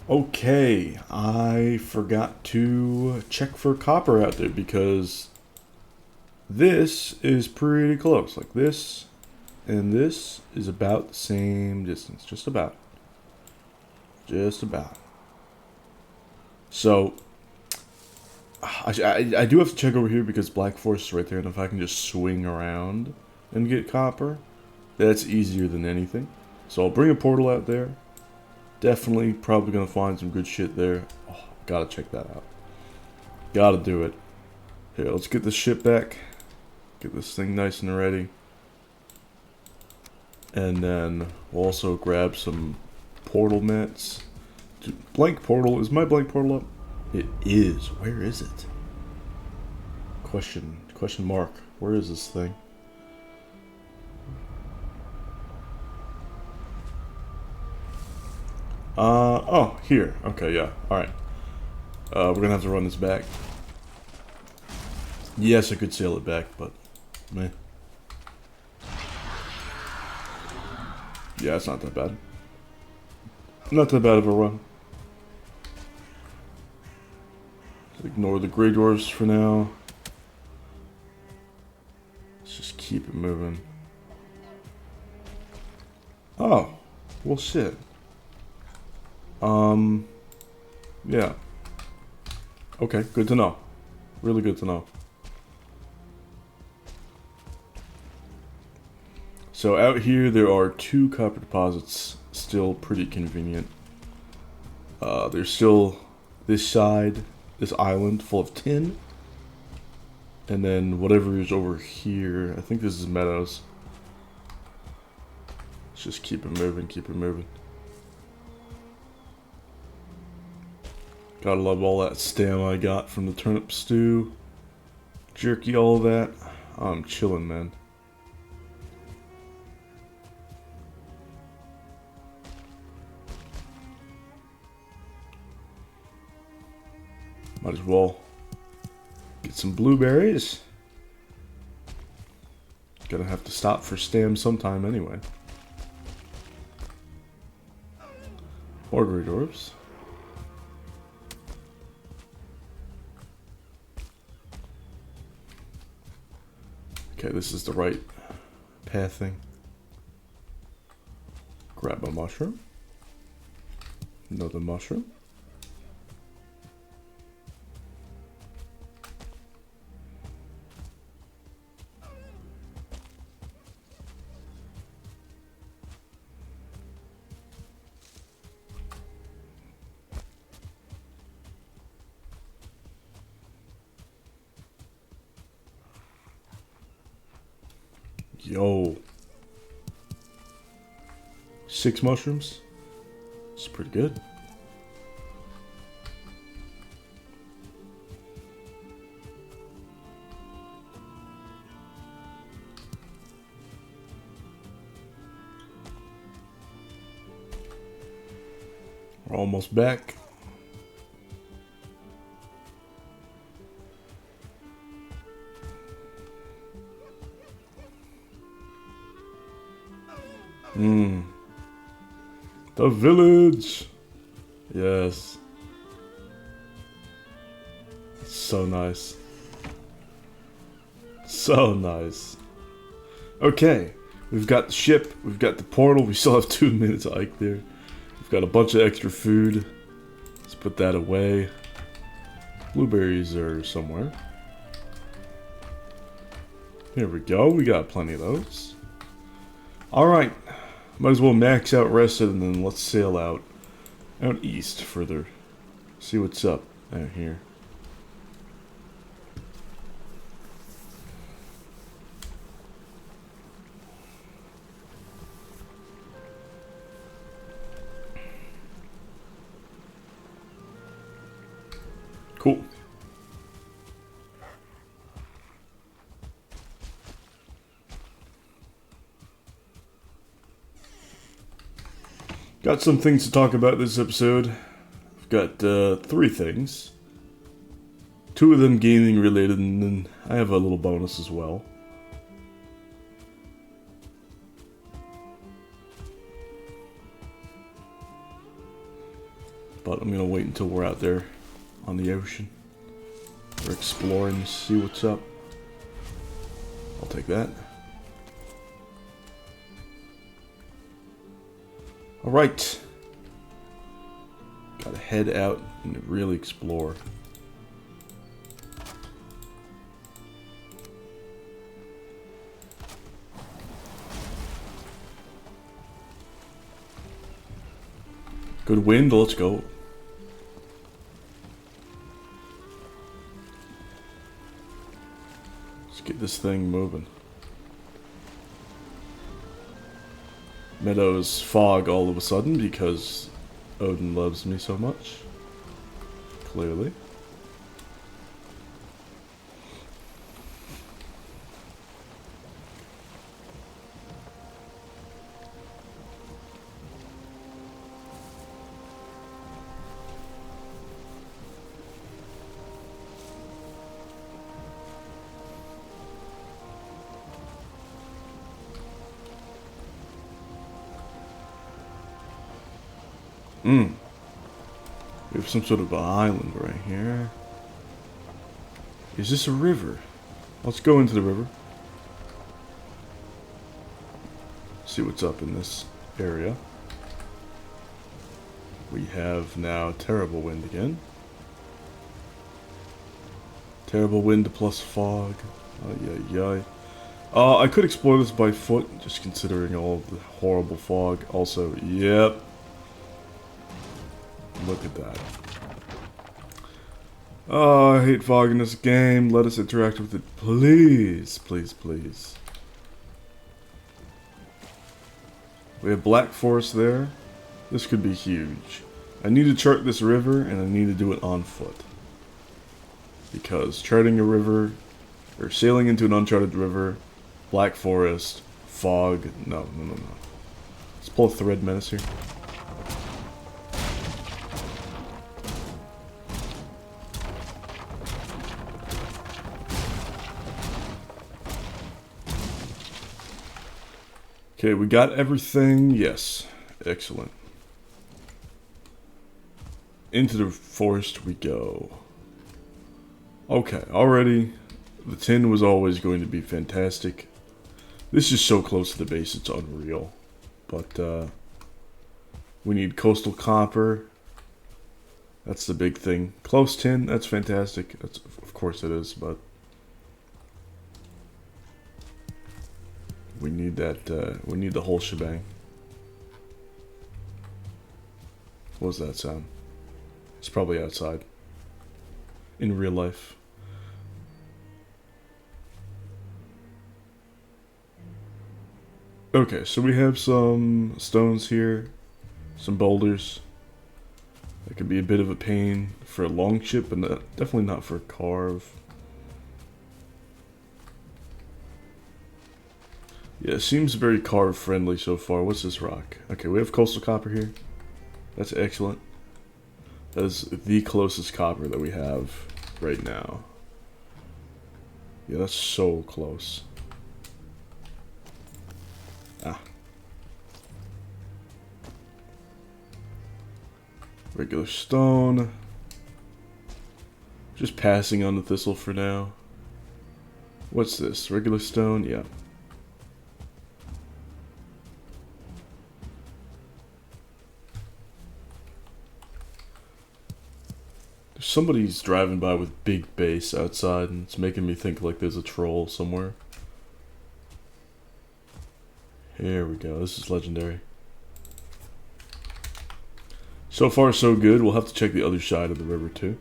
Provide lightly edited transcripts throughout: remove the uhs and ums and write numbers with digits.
Okay, I forgot to check for copper out there because this is pretty close. Like this and this is about the same distance. Just about. Just about. So, I do have to check over here because Black Forest is right there, and if I can just swing around and get copper, that's easier than anything. So I'll bring a portal out there. Definitely probably gonna find some good shit there. Oh, gotta check that out. Gotta do it. Here, let's get this ship back. Get this thing nice and ready. And then we'll also grab some portal mats. Blank portal. Is my blank portal up? It is. Where is it? Question mark. Where is this thing? Oh, here. Okay, yeah. Alright. We're gonna have to run this back. Yes, I could sail it back, but meh. Yeah, it's not that bad. Not that bad of a run. Ignore the Grey Dwarfs for now. Let's just keep it moving. Oh, well shit. Yeah. Okay, good to know. Really good to know. So out here there are 2 copper deposits, still pretty convenient. There's still this side, this island full of tin. And then whatever is over here, I think this is meadows. Let's just keep it moving, keep it moving. Gotta love all that stamina I got from the turnip stew. Jerky, all of that. I'm chilling, man. Might as well get some blueberries. Gonna have to stop for stam sometime anyway. More Grey Dwarfs. Okay, this is the right pathing. Grab a mushroom. Another mushroom. Yo. 6 mushrooms? It's pretty good. We're almost back. The village. Yes. So nice. So nice. Okay. We've got the ship. We've got the portal. We still have 2 minutes of hike there. We've got a bunch of extra food. Let's put that away. Blueberries are somewhere. Here we go. We got plenty of those. Alright. Might as well max out rested and then let's sail out east further. See what's up out here. Cool. Got some things to talk about this episode. I've got 3 things. 2 of them gaming related, and then I have a little bonus as well. But I'm gonna wait until we're out there on the ocean. We're exploring to see what's up. I'll take that. Alright. Gotta head out and really explore. Good wind, let's go. Let's get this thing moving. Meadows fog all of a sudden because Odin loves me so much. Clearly. We have some sort of island right here. Is this a river? Let's go into the river. See what's up in this area. We have now terrible wind again. Terrible wind plus fog. I could explore this by foot, just considering all of the horrible fog. Also, yep. Look at that. Oh, I hate fog in this game. Let us interact with it, please. Please, please. We have Black Forest there. This could be huge. I need to chart this river, and I need to do it on foot. Because charting a river, or sailing into an uncharted river, Black Forest, fog, no. Let's pull a Thread Menace here. Okay, we got everything. Yes. Excellent. Into the forest we go. Okay, already the tin was always going to be fantastic. This is so close to the base, it's unreal. But, we need coastal copper. That's the big thing. Close tin, that's fantastic. That's, of course it is, but we need that, we need the whole shebang. What was that sound? It's probably outside. In real life. Okay, so we have some stones here. Some boulders. That could be a bit of a pain for a long ship, but definitely not for a carve. Yeah, it seems very carve friendly so far. What's this rock? Okay, we have coastal copper here. That's excellent. That is the closest copper that we have right now. Yeah, that's so close. Ah. Regular stone. Just passing on the thistle for now. What's this? Regular stone? Yeah. Somebody's driving by with big bass outside, and it's making me think like there's a troll somewhere. Here we go. This is legendary. So far, so good. We'll have to check the other side of the river, too.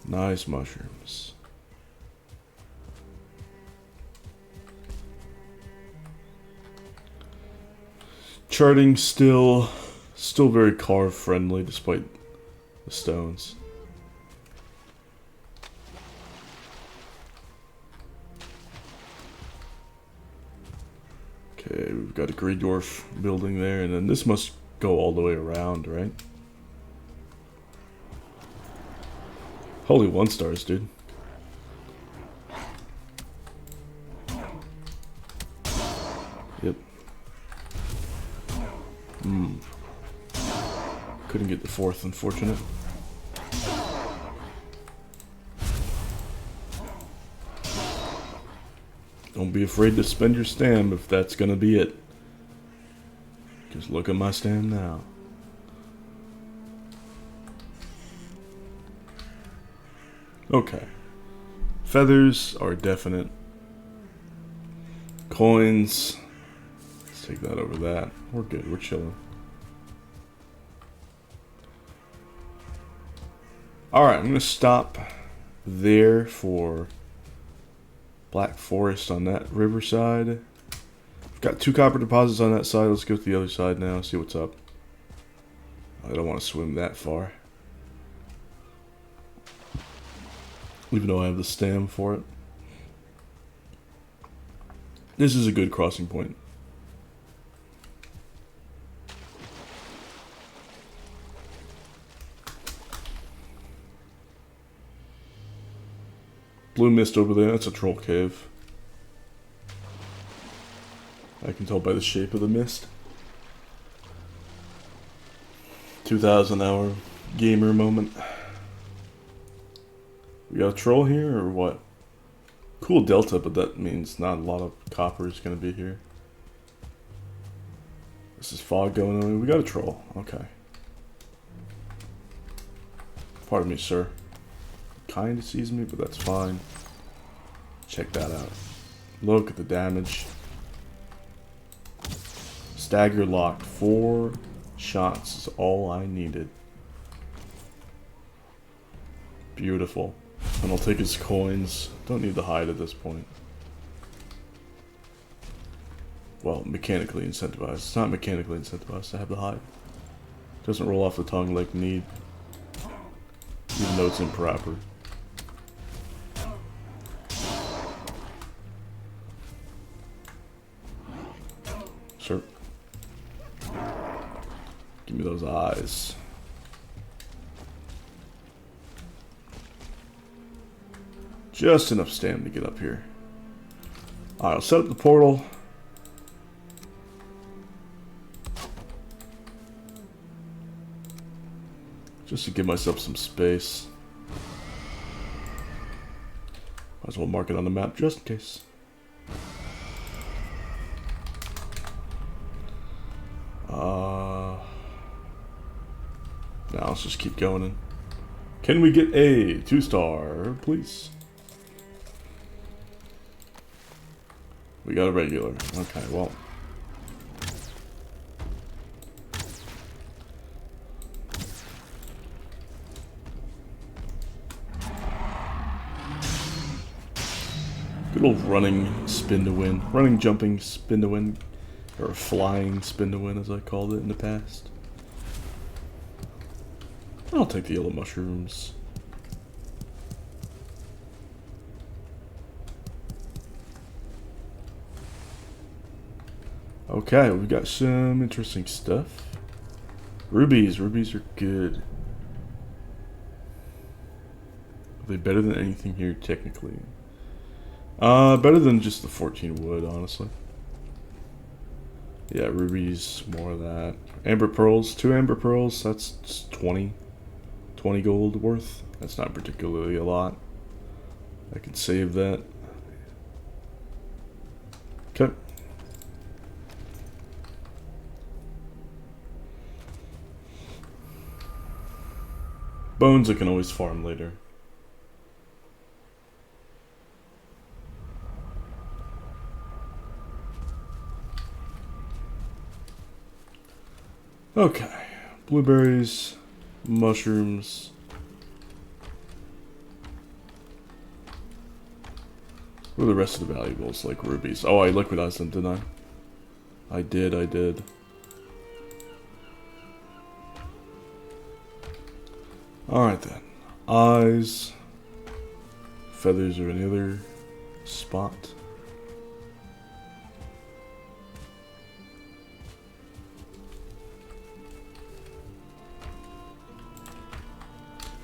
Nice mushrooms. Charting still very carve friendly despite the stones. Okay, we've got a Greydorf building there, and then this must go all the way around, right? Holy 1-stars, dude. Yep. Couldn't get the fourth, unfortunate. Don't be afraid to spend your stam if that's gonna be it. Just look at my stam now. Okay. Feathers are definite. Coins. Let's take that over that. We're good. We're chilling. Alright, I'm going to stop there for Black Forest on that riverside. I've got 2 copper deposits on that side. Let's go to the other side now, see what's up. I don't want to swim that far. Even though I have the stam for it. This is a good crossing point. Blue mist over there, that's a troll cave. I can tell by the shape of the mist. 2,000 hour gamer moment. We got a troll here or what? Cool delta, but that means not a lot of copper is going to be here. This is fog going on. We got a troll. Okay. Pardon me, sir. Kind of sees me, but that's fine. Check that out. Look at the damage. Stagger lock. 4 shots is all I needed. Beautiful. And I'll take his coins. Don't need the hide at this point. Well, mechanically incentivized. It's not mechanically incentivized to have the hide. Doesn't roll off the tongue like need. Even though it's improper. Sir. Give me those eyes. Just enough stam to get up here. Alright, I'll set up the portal. Just to give myself some space. Might as well mark it on the map just in case. Now let's just keep going in. Can we get a 2-star, please? We got a regular. Okay, well. Good old running spin to win. Running, jumping, spin to win. Or flying spin to win, as I called it in the past. I'll take the yellow mushrooms. Okay, we've got some interesting stuff. Rubies. Rubies are good. Are they better than anything here, technically? Better than just the 14 wood, honestly. Yeah, rubies, more of that. Amber pearls, 2 amber pearls, that's 20 gold worth. That's not particularly a lot. I can save that. Okay. Bones I can always farm later. Okay, blueberries, mushrooms. What are the rest of the valuables, like rubies? Oh, I liquidized them, didn't I? I did. Alright then. Eyes. Feathers or any other spot.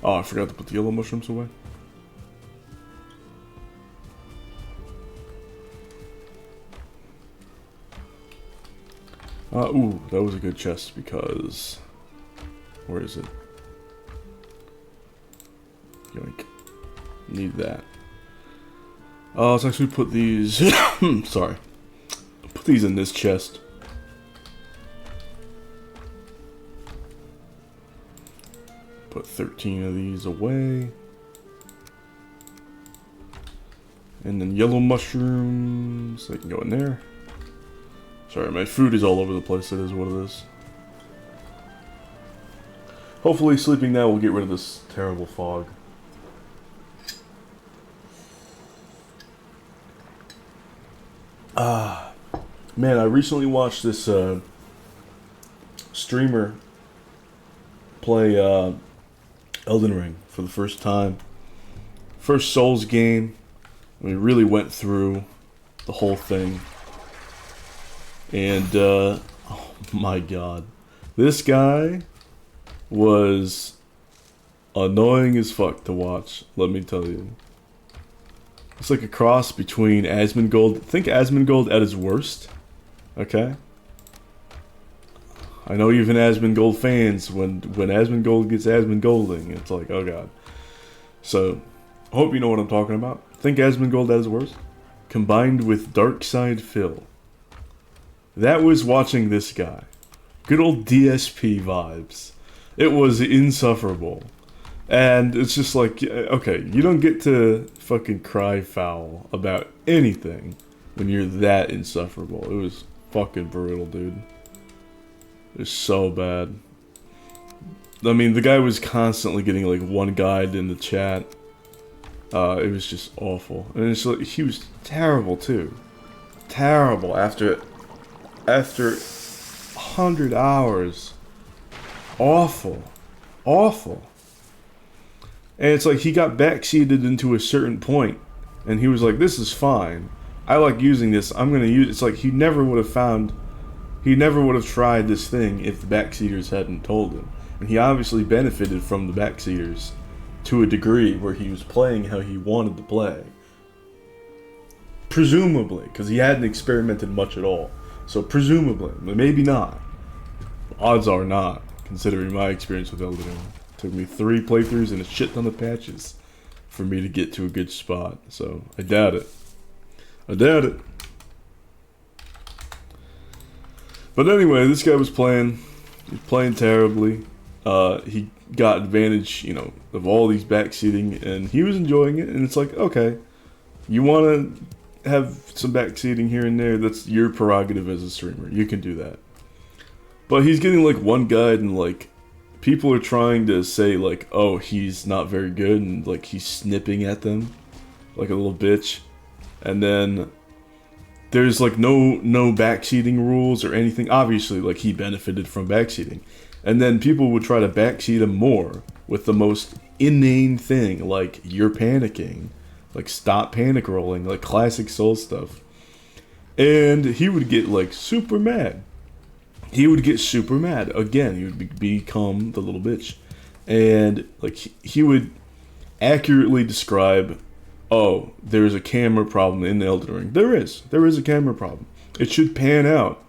Oh, I forgot to put the yellow mushrooms away. Ooh, that was a good chest because... Where is it? Yoink. Need that. Let's actually put these... Sorry. Put these in this chest. Put 13 of these away. And then yellow mushrooms. They can go in there. Sorry, my food is all over the place. It is what it is. Hopefully sleeping now will get rid of this terrible fog. Man, I recently watched this streamer play Elden Ring for the first time. First Souls game. We really went through the whole thing. And, oh my god. This guy was annoying as fuck to watch, let me tell you. It's like a cross between Asmongold. Think Asmongold at his worst. Okay? I know even Asmongold fans, when Asmongold gets Asmongolding, it's like, oh god. So, I hope you know what I'm talking about. Think Asmongold at his worst. Combined with Darkside Phil. That was watching this guy. Good old DSP vibes. It was insufferable. And it's just like, okay, you don't get to fucking cry foul about anything when you're that insufferable. It was fucking brutal, dude. It was so bad. I mean, the guy was constantly getting like one guide in the chat. It was just awful. And it's like, he was terrible too. Terrible after 100 hours. Awful. Awful. And it's like he got backseated into a certain point, and he was like, this is fine. I like using this. I'm going to use it. It's like he never would have tried this thing if the backseaters hadn't told him. And he obviously benefited from the backseaters to a degree where he was playing how he wanted to play. Presumably, because he hadn't experimented much at all. So presumably, but maybe not. Odds are not, considering my experience with Elden Ring. Took me 3 playthroughs and a shit ton of patches for me to get to a good spot. So, I doubt it. I doubt it. But anyway, this guy was playing. He was playing terribly. He got advantage, you know, of all these backseating, and he was enjoying it. And it's like, okay, you want to have some backseating here and there, that's your prerogative as a streamer. You can do that. But he's getting like one guide, and like people are trying to say like, oh, he's not very good, and like he's snipping at them like a little bitch. And then there's like no backseating rules or anything. Obviously, like he benefited from backseating. And then people would try to backseat him more with the most inane thing, like you're panicking, like stop panic rolling, like classic Soul stuff. And he would get like super mad. He would get super mad. Again, he would become the little bitch. And like he would accurately describe, oh, there's a camera problem in Elden Ring. There is a camera problem. It should pan out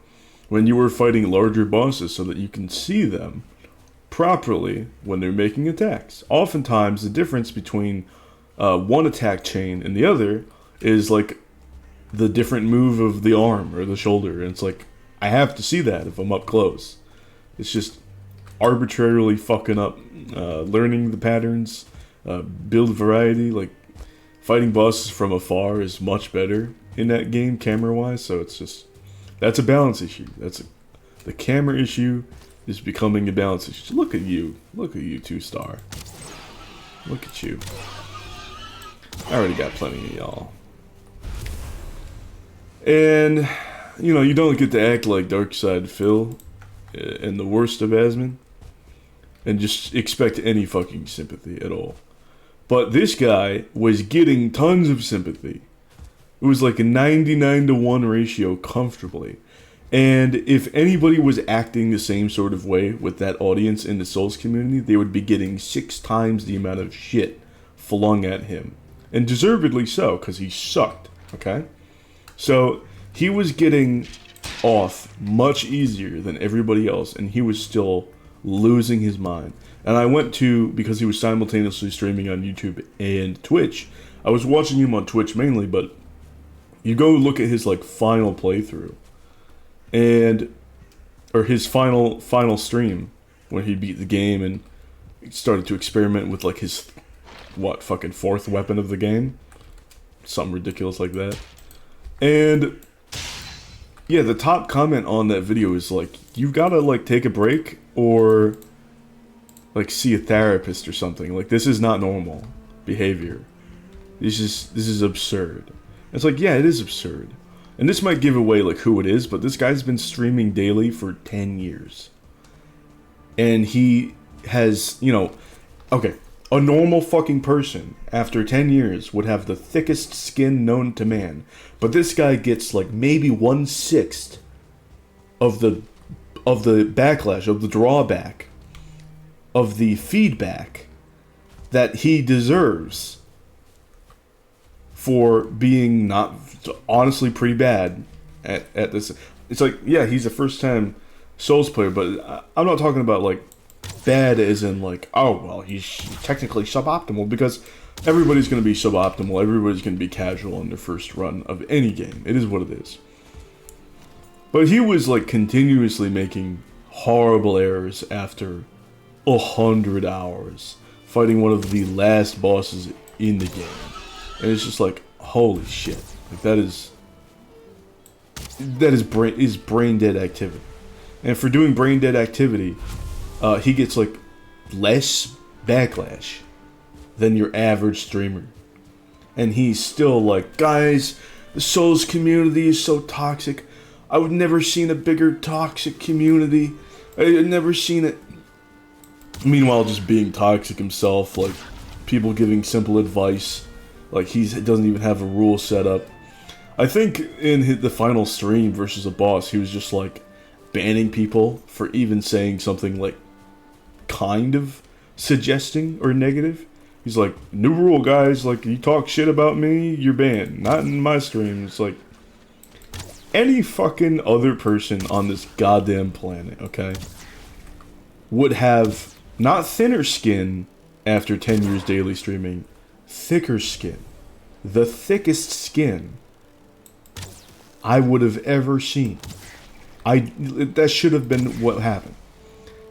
when you are fighting larger bosses so that you can see them properly when they're making attacks. Oftentimes, the difference between one attack chain and the other is like the different move of the arm or the shoulder. And it's like, I have to see that if I'm up close. It's just arbitrarily fucking up, learning the patterns, build variety. Like, fighting bosses from afar is much better in that game, camera-wise, so it's just, that's a balance issue. The camera issue is becoming a balance issue. Look at you, 2-star. Look at you. I already got plenty of y'all. And, you know, you don't get to act like Darkside Phil and the worst of Asmon and just expect any fucking sympathy at all. But this guy was getting tons of sympathy. It was like a 99-to-1 ratio comfortably. And if anybody was acting the same sort of way with that audience in the Souls community, they would be getting 6 times the amount of shit flung at him. And deservedly so, because he sucked, okay? So, he was getting off much easier than everybody else, and he was still losing his mind. And I went to, because he was simultaneously streaming on YouTube and Twitch, I was watching him on Twitch mainly, but you go look at his like final playthrough, and or his final stream when he beat the game and started to experiment with like his fucking fourth weapon of the game, something ridiculous like that. And yeah, the top comment on that video is like, you've got to like take a break or like see a therapist or something. Like, this is not normal behavior. This is absurd. It's like, yeah, it is absurd. And this might give away like who it is, but this guy's been streaming daily for 10 years. And he has, you know, okay, a normal fucking person after 10 years would have the thickest skin known to man. But this guy gets like maybe 1/6 of the backlash, of the drawback, of the feedback that he deserves for being not honestly pretty bad at this. It's like, yeah, he's a first time Souls player, but I'm not talking about like bad as in like, oh well, he's technically suboptimal, because everybody's going to be suboptimal. Everybody's going to be casual on their first run of any game. It is what it is. But he was like continuously making horrible errors after 100 hours fighting one of the last bosses in the game. And it's just like, holy shit. Like, that is brain dead activity. And for doing brain dead activity, he gets like less backlash than your average streamer. And he's still like, guys, the Souls community is so toxic. I would never seen a bigger toxic community. I've never seen it. Meanwhile, just being toxic himself, like people giving simple advice. Like, he doesn't even have a rule set up. I think in the final stream versus a boss, he was just like banning people for even saying something like kind of suggesting or negative. He's like, new rule, guys, like, you talk shit about me, you're banned. Not in my stream. It's like, any fucking other person on this goddamn planet, okay, would have not thinner skin after 10 years daily streaming, thicker skin. The thickest skin I would have ever seen. That should have been what happened.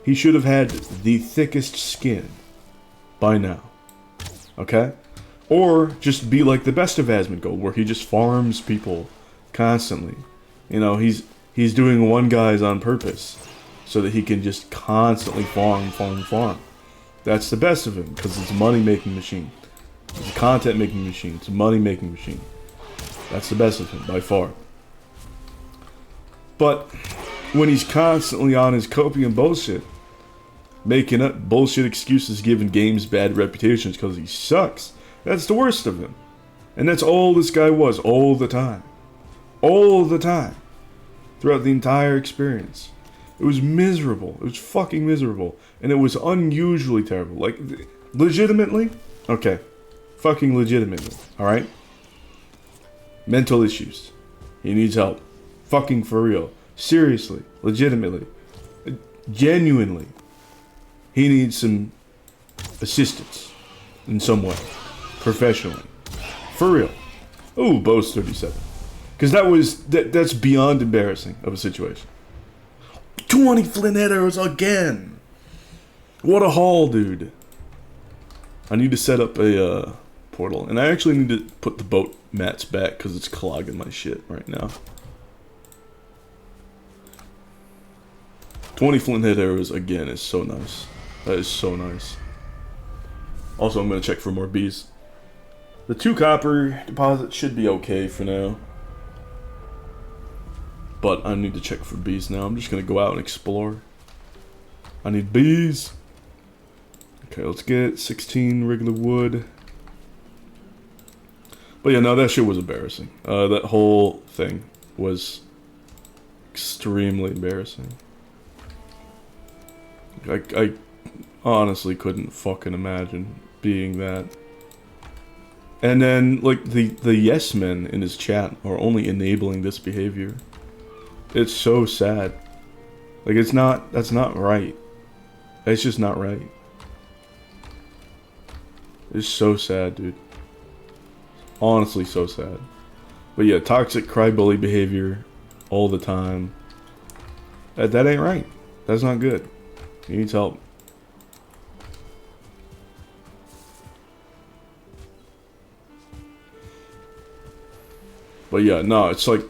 He should have had the thickest skin by now. Okay? Or just be like the best of Asmongold, where he just farms people constantly. You know, he's doing one guy's on purpose so that he can just constantly farm. That's the best of him, because it's a money-making machine. It's a content-making machine. It's a money-making machine. That's the best of him, by far. But when he's constantly on his copium bullshit, making up bullshit excuses, giving games bad reputations because he sucks, that's the worst of him. And that's all this guy was, all the time. All the time. Throughout the entire experience. It was miserable. It was fucking miserable. And it was unusually terrible. Like, legitimately? Okay. Fucking legitimately. Alright? Mental issues. He needs help. Fucking for real. Seriously. Legitimately. Genuinely. He needs some assistance. In some way. Professionally. For real. Ooh, Boast 37. Because that's beyond embarrassing of a situation. 20 flint arrows again! What a haul, dude. I need to set up a portal. And I actually need to put the boat mats back because it's clogging my shit right now. 20 flint arrows again is so nice. That is so nice. Also, I'm going to check for more bees. The 2 copper deposits should be okay for now. But I need to check for bees now. I'm just going to go out and explore. I need bees. Okay, let's get 16 regular wood. But yeah, no, that shit was embarrassing. That whole thing was extremely embarrassing. I honestly couldn't fucking imagine being that. And then, like, the yes men in his chat are only enabling this behavior. It's so sad. Like, it's not, that's not right. It's just not right. It's so sad, dude. Honestly, so sad. But yeah, toxic crybaby behavior all the time. That ain't right. That's not good. He needs help. But yeah, no, it's like,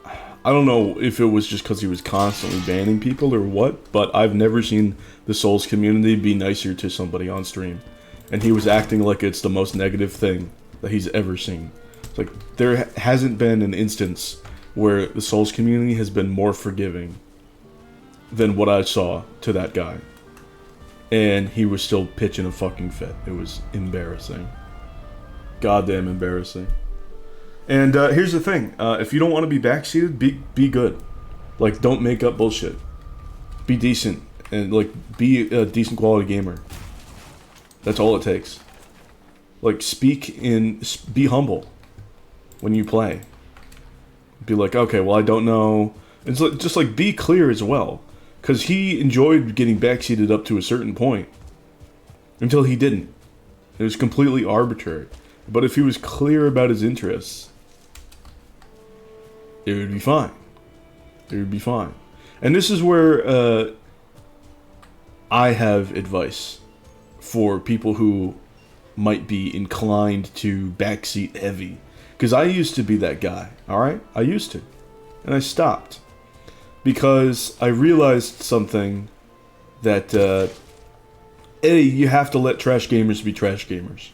I don't know if it was just because he was constantly banning people or what, but I've never seen the Souls community be nicer to somebody on stream. And he was acting like it's the most negative thing that he's ever seen. It's like, there hasn't been an instance where the Souls community has been more forgiving than what I saw to that guy. And he was still pitching a fucking fit. It was embarrassing. Goddamn embarrassing. And here's the thing. If you don't want to be backseated, be good. Like, don't make up bullshit. Be decent. And, like, be a decent quality gamer. That's all it takes. Like, be humble when you play. Be like, okay, well, I don't know. It's like, just, like, be clear as well. Because he enjoyed getting backseated up to a certain point. Until he didn't. It was completely arbitrary. But if he was clear about his interests, it would be fine. It would be fine. And this is where I have advice for people who might be inclined to backseat heavy. Because I used to be that guy, alright? I used to. And I stopped. Because I realized something that, A, you have to let trash gamers be trash gamers.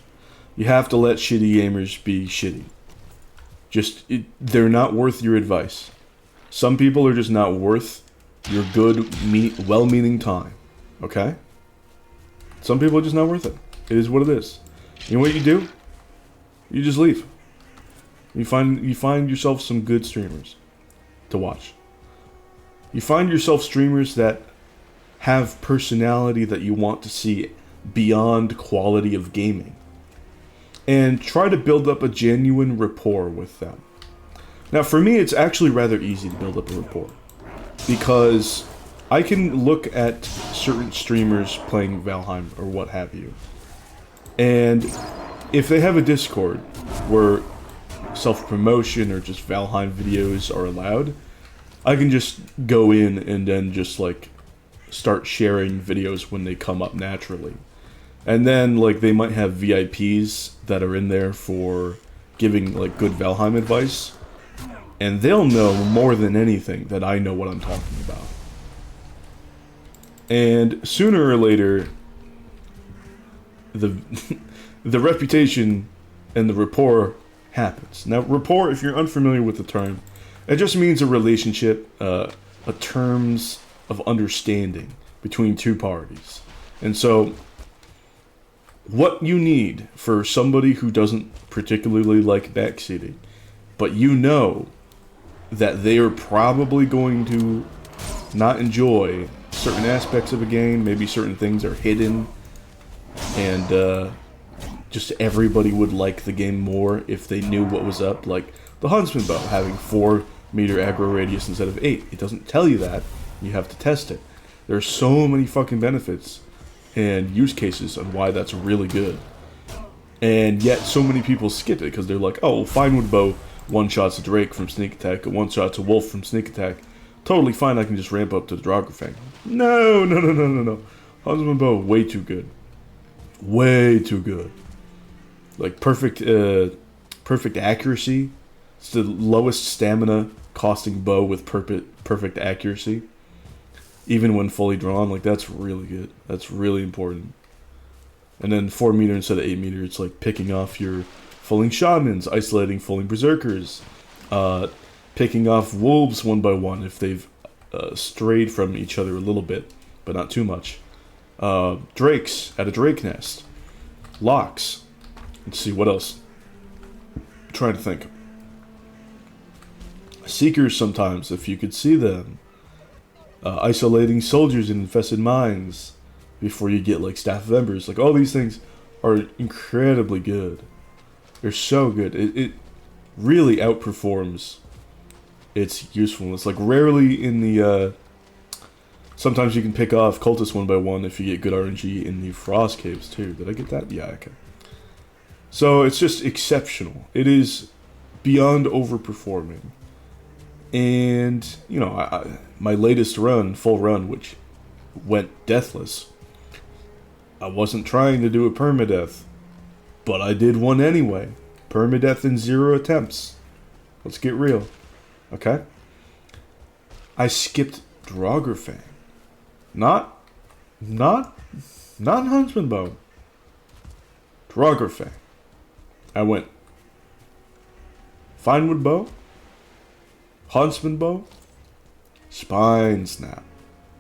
You have to let shitty gamers be shitty. They're not worth your advice. Some people are just not worth your good, well-meaning time. Okay? Some people are just not worth it. It is what it is. You know what you do? You just leave. You find yourself some good streamers to watch. You find yourself streamers that have personality that you want to see beyond quality of gaming. And try to build up a genuine rapport with them. Now, for me, it's actually rather easy to build up a rapport. Because I can look at certain streamers playing Valheim or what have you. And if they have a Discord where self-promotion or just Valheim videos are allowed, I can just go in and then just, like, start sharing videos when they come up naturally. And then, like, they might have VIPs that are in there for giving, like, good Valheim advice. And they'll know more than anything that I know what I'm talking about. And sooner or later, the the reputation and the rapport happens. Now, rapport, if you're unfamiliar with the term, it just means a relationship, a terms of understanding between two parties. And so, what you need for somebody who doesn't particularly like backseating, but you know that they are probably going to not enjoy certain aspects of a game, maybe certain things are hidden, and just everybody would like the game more if they knew what was up, like the Huntsman bow having 4 meter aggro radius instead of 8. It doesn't tell you that, you have to test it. There are so many fucking benefits and use cases on why that's really good. And yet so many people skip it because they're like, oh, Finewood bow one-shots a Drake from sneak attack, one-shots a Wolf from sneak attack. Totally fine, I can just ramp up to the Draugr. No. Huntsman bow, way too good. Way too good. Like, perfect accuracy. It's the lowest stamina costing bow with perfect accuracy. Even when fully drawn, like, that's really good. That's really important. And then 4 meter instead of 8 meter, it's like picking off your fulling shamans, isolating fulling berserkers, picking off wolves one by one if they've strayed from each other a little bit, but not too much. Drakes at a drake nest. Locks. Let's see, what else? I'm trying to think. Seekers sometimes, if you could see them. Isolating soldiers in infested mines before you get, like, staff of embers. Like, all these things are incredibly good. They're so good. It really outperforms its usefulness. Like, rarely in the, sometimes you can pick off cultists one by one if you get good RNG in the Frost Caves, too. Did I get that? Yeah, okay. So, it's just exceptional. It is beyond overperforming. And, you know, my latest run, full run, which went deathless, I wasn't trying to do a permadeath, but I did one anyway. Permadeath in 0 attempts. Let's get real. Okay? I skipped Draugr. Not Huntsman Bow. Draugr. I went Finewood Bow, Huntsman Bow, Spine Snap.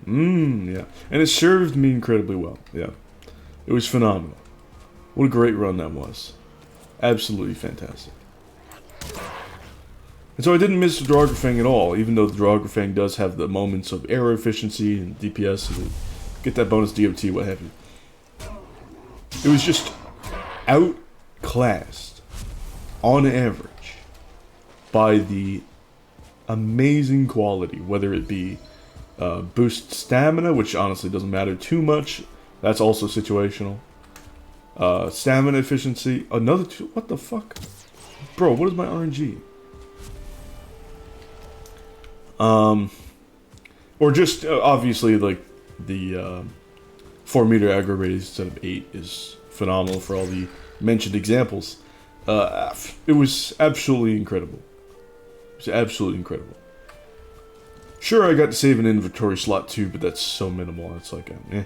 Yeah. And it served me incredibly well. Yeah. It was phenomenal. What a great run that was. Absolutely fantastic. And so I didn't miss the Draugr at all, even though the Draugr does have the moments of arrow efficiency and DPS to get that bonus DOT, what have you. It was just outclassed, on average, by the amazing quality, whether it be boost stamina, which honestly doesn't matter too much. That's also situational. Stamina efficiency. Another two. What the fuck? Bro, what is my RNG? Or just, obviously, like, the 4 meter aggro radius instead of 8 is phenomenal for all the mentioned examples. It was absolutely incredible. It was absolutely incredible. Sure, I got to save an inventory slot too, but that's so minimal. It's like, eh.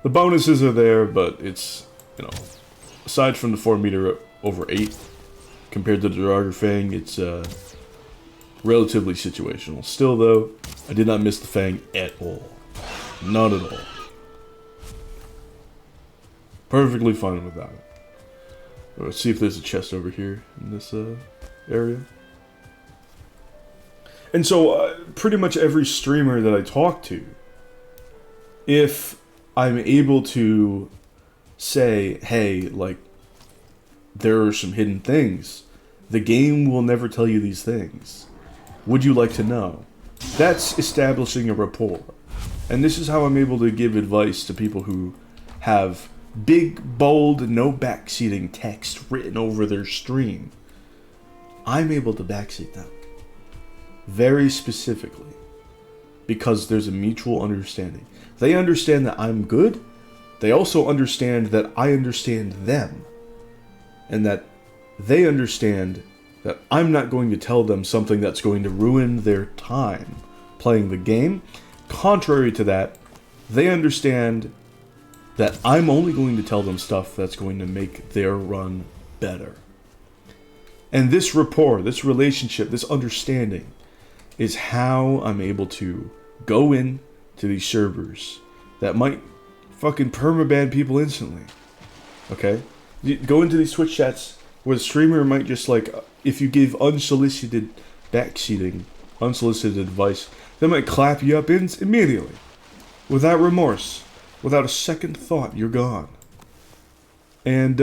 The bonuses are there, but it's, you know, aside from the 4 meter over 8, compared to the Draugr, it's relatively situational. Still, though, I did not miss the Fang at all. Not at all. Perfectly fine with that. Let's see if there's a chest over here in this area. And so, pretty much every streamer that I talk to, if I'm able to say, hey, like, there are some hidden things, the game will never tell you these things. Would you like to know? That's establishing a rapport. And this is how I'm able to give advice to people who have big, bold, no backseating text written over their stream. I'm able to backseat them. Very specifically. Because there's a mutual understanding. They understand that I'm good. They also understand that I understand them. And that they understand that I'm not going to tell them something that's going to ruin their time playing the game. Contrary to that, they understand that I'm only going to tell them stuff that's going to make their run better. And this rapport, this relationship, this understanding is how I'm able to go in to these servers that might fucking permaban people instantly. Okay? You go into these Twitch chats where the streamer might just, like, if you give unsolicited backseating, unsolicited advice, they might clap you up immediately. Without remorse. Without a second thought, you're gone. And,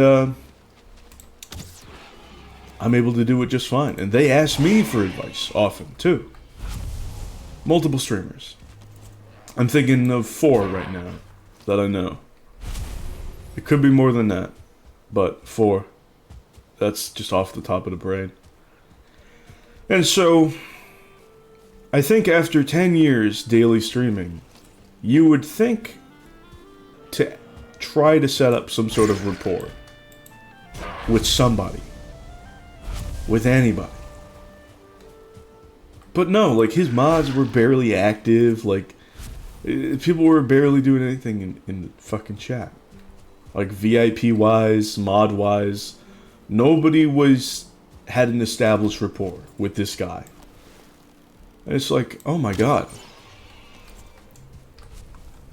I'm able to do it just fine. And they ask me for advice often, too. Multiple streamers. I'm thinking of 4 right now that I know. It could be more than that, but 4. That's just off the top of the brain. And so, I think after 10 years daily streaming, you would think to try to set up some sort of rapport with somebody. With anybody. But no, like, his mods were barely active, like, people were barely doing anything in the fucking chat. Like, VIP-wise, mod-wise, nobody had an established rapport with this guy. And it's like, oh my god.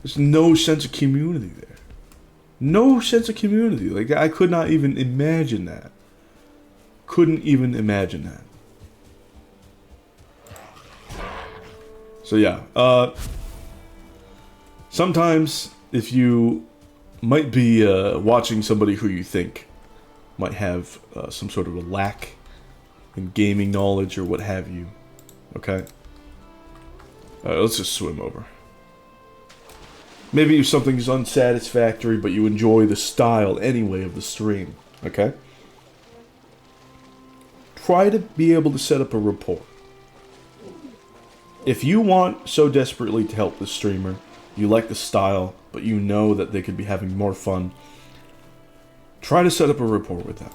There's no sense of community there. No sense of community. Like, I could not even imagine that. Couldn't even imagine that. So yeah, sometimes if you might be watching somebody who you think might have some sort of a lack in gaming knowledge or what have you, Okay? Let's just swim over. Maybe if something's unsatisfactory, but you enjoy the style anyway of the stream. Okay? Try to be able to set up a rapport. If you want so desperately to help the streamer, you like the style, but you know that they could be having more fun, try to set up a rapport with them.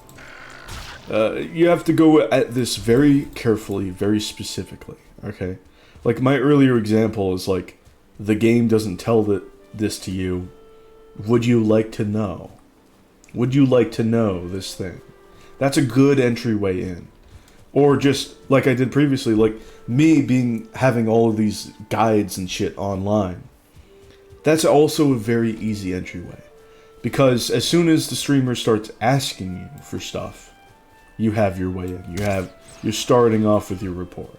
You have to go at this very carefully, very specifically, okay? Like, my earlier example is like, the game doesn't tell this to you. Would you like to know? Would you like to know this thing? That's a good entryway in. Or just, like I did previously, like, me having all of these guides and shit online. That's also a very easy entryway. Because as soon as the streamer starts asking you for stuff, you have your way in. You're starting off with your rapport.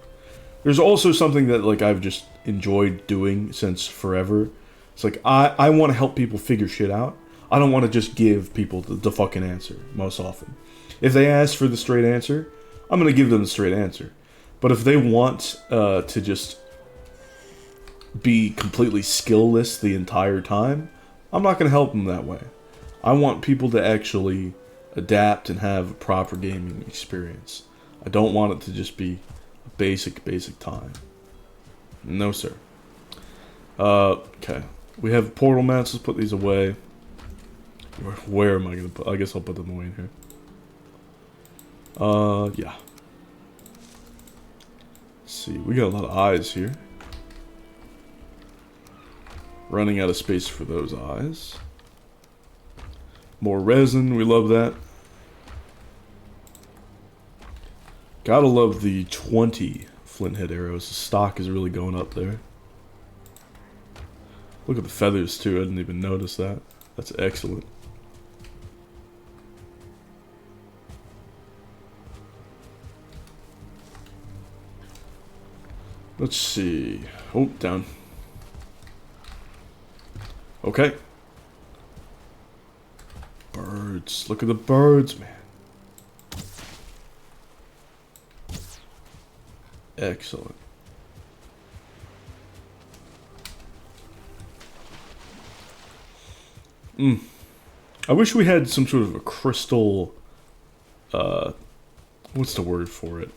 There's also something that, like, I've just enjoyed doing since forever. It's like, I want to help people figure shit out. I don't want to just give people the fucking answer, most often. If they ask for the straight answer, I'm going to give them the straight answer. But if they want to just be completely skillless the entire time, I'm not going to help them that way. I want people to actually adapt and have a proper gaming experience. I don't want it to just be a basic time. No, sir. Okay. We have portal mats. Let's put these away. Where am I going to put? I guess I'll put them away in here. Yeah. Let's see. We got a lot of eyes here. Running out of space for those eyes. More resin, we love that. Gotta love the 20 flint head arrows. The stock is really going up there. Look at the feathers too, I didn't even notice that. That's excellent. Let's see. Oh, down. Okay. Birds. Look at the birds, man. Excellent. I wish we had some sort of a crystal, what's the word for it?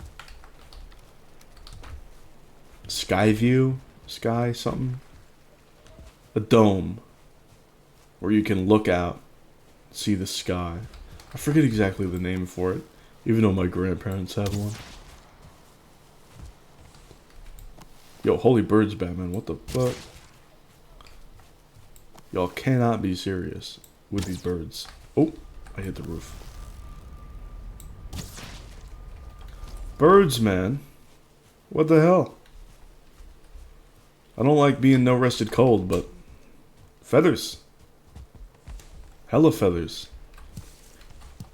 Sky view? Sky something? A dome. Where you can look out, see the sky. I forget exactly the name for it, even though my grandparents have one. Yo, holy birds, Batman, what the fuck? Y'all cannot be serious with these birds. Oh, I hit the roof. Birds, man. What the hell? I don't like being no rested cold, but feathers. Hella feathers.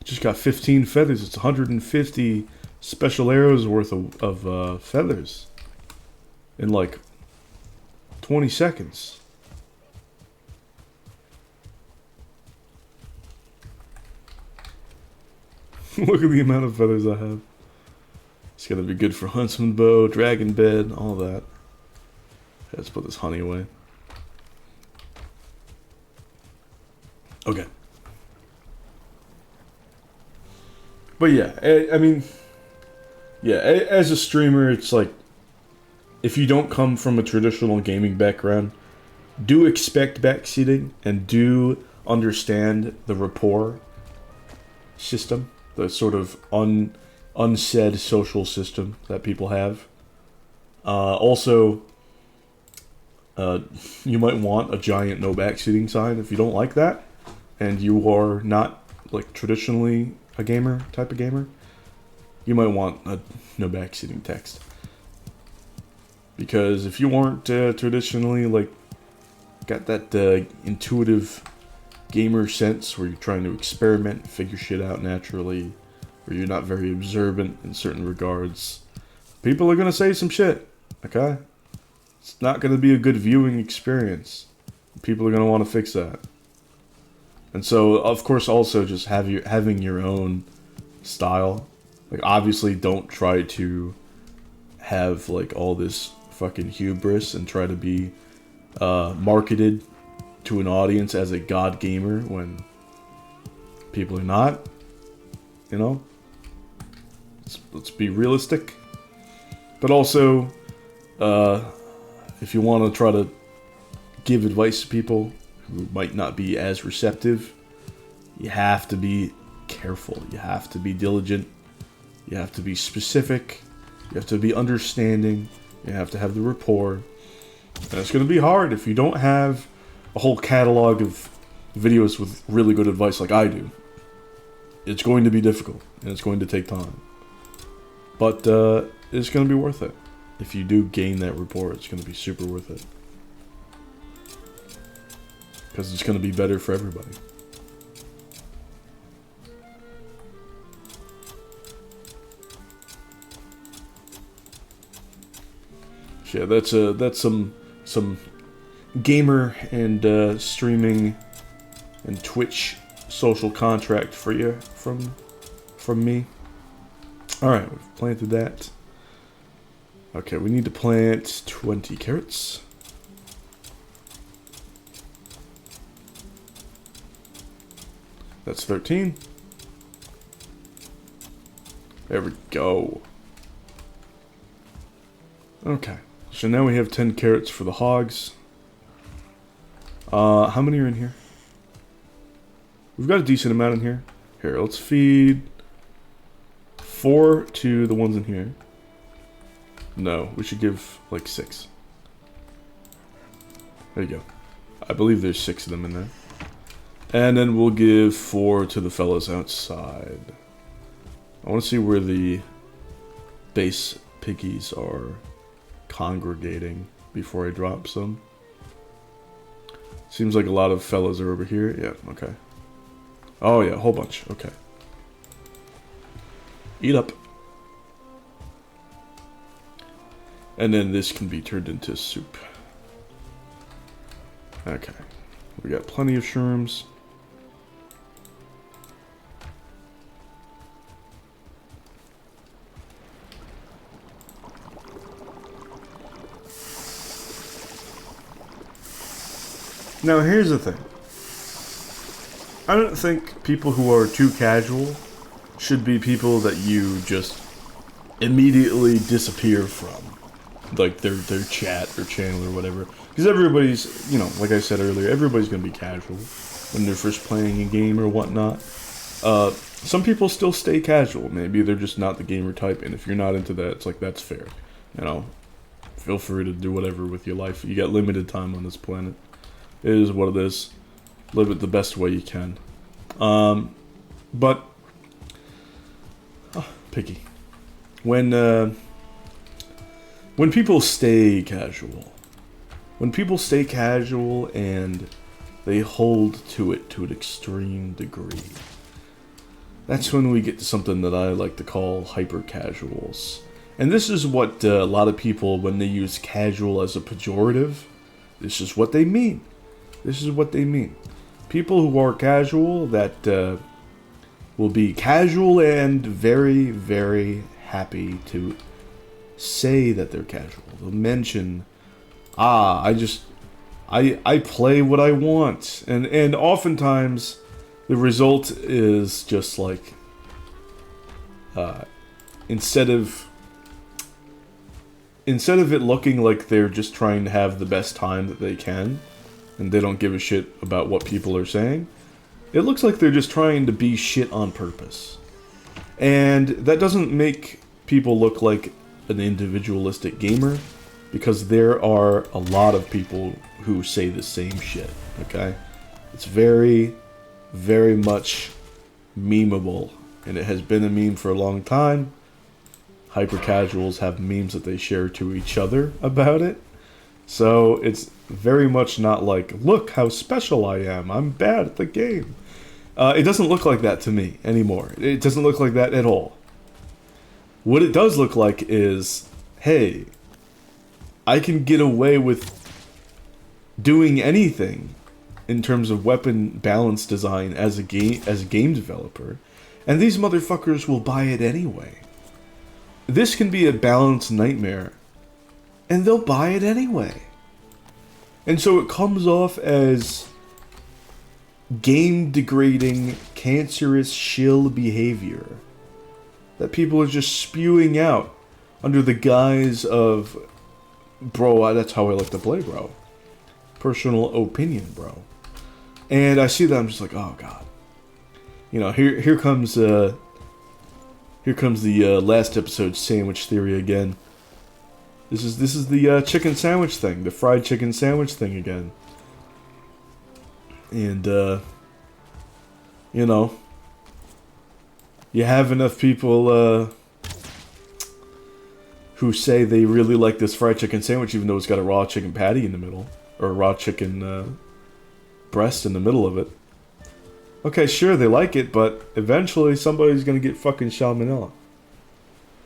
Just got 15 feathers. It's 150 special arrows worth of feathers. In like 20 seconds. Look at the amount of feathers I have. It's gonna be good for huntsman bow, dragon bed, all that. Let's put this honey away. Okay. But yeah, I mean, yeah, as a streamer, it's like, if you don't come from a traditional gaming background, do expect backseating and do understand the rapport system, the sort of unsaid social system that people have. Also, you might want a giant no backseating sign if you don't like that, and you are not like traditionally a gamer, type of gamer. You might want a no backseating text. Because if you aren't traditionally, like, got that intuitive gamer sense where you're trying to experiment, figure shit out naturally, or you're not very observant in certain regards, people are going to say some shit, okay? It's not going to be a good viewing experience. People are going to want to fix that. And so, of course, also just having your own style. Like, obviously, don't try to have like all this fucking hubris and try to be marketed to an audience as a god gamer when people are not. You know, let's be realistic. But also, if you want to try to give advice to people who might not be as receptive, you have to be careful. You have to be diligent. You have to be specific. You have to be understanding. You have to have the rapport. And it's going to be hard if you don't have a whole catalog of videos with really good advice like I do. It's going to be difficult, and it's going to take time. But it's going to be worth it. If you do gain that rapport, it's going to be super worth it. Because it's going to be better for everybody. Yeah, that's some gamer and streaming and Twitch social contract for you from me. All right, we've planted that. Okay, we need to plant 20 carrots. That's 13. There we go. Okay. So now we have 10 carrots for the hogs. How many are in here? We've got a decent amount in here. Here, let's feed 4 to the ones in here. No, we should give like 6. There you go. I believe there's 6 of them in there. And then we'll give 4 to the fellas outside. I want to see where the base piggies are congregating before I drop some. Seems like a lot of fellas are over here. Yeah, okay. Oh yeah, a whole bunch. Okay. Eat up. And then this can be turned into soup. Okay. We got plenty of shrooms. Now here's the thing. I don't think people who are too casual should be people that you just immediately disappear from. Like their chat or channel or whatever. Because everybody's, you know, like I said earlier, everybody's going to be casual when they're first playing a game or whatnot. Some people still stay casual. Maybe they're just not the gamer type, and if you're not into that, it's like, that's fair. You know, feel free to do whatever with your life. You got limited time on this planet. It is what it is. Live it the best way you can. But picky. When people stay casual, and they hold to it to an extreme degree, that's when we get to something that I like to call hyper casuals. And this is what a lot of people, when they use casual as a pejorative, this is what they mean. This is what they mean. People who are casual, that will be casual and very, very happy to say that they're casual. They'll mention, I play what I want. And oftentimes, the result is just like, instead of it looking like they're just trying to have the best time that they can, and they don't give a shit about what people are saying, it looks like they're just trying to be shit on purpose. And that doesn't make people look like an individualistic gamer, because there are a lot of people who say the same shit, okay? It's very, very much memeable, and it has been a meme for a long time. Hyper-casuals have memes that they share to each other about it. So it's very much not like, look how special I am, I'm bad at the game. It doesn't look like that to me anymore. It doesn't look like that at all. What it does look like is, hey, I can get away with doing anything in terms of weapon balance design as a game developer, and these motherfuckers will buy it anyway. this can be a balanced nightmare, and they'll buy it anyway. And so it comes off as game-degrading, cancerous shill behavior that people are just spewing out under the guise of, bro, that's how I like to play, bro. Personal opinion, bro. And I see that, I'm just like, oh god. You know, here comes the last episode sandwich theory again. This is the chicken sandwich thing, the fried chicken sandwich thing again. And you know, you have enough people who say they really like this fried chicken sandwich, even though it's got a raw chicken patty in the middle, or a raw chicken breast in the middle of it. Okay, sure, they like it, but eventually somebody's gonna get fucking salmonella.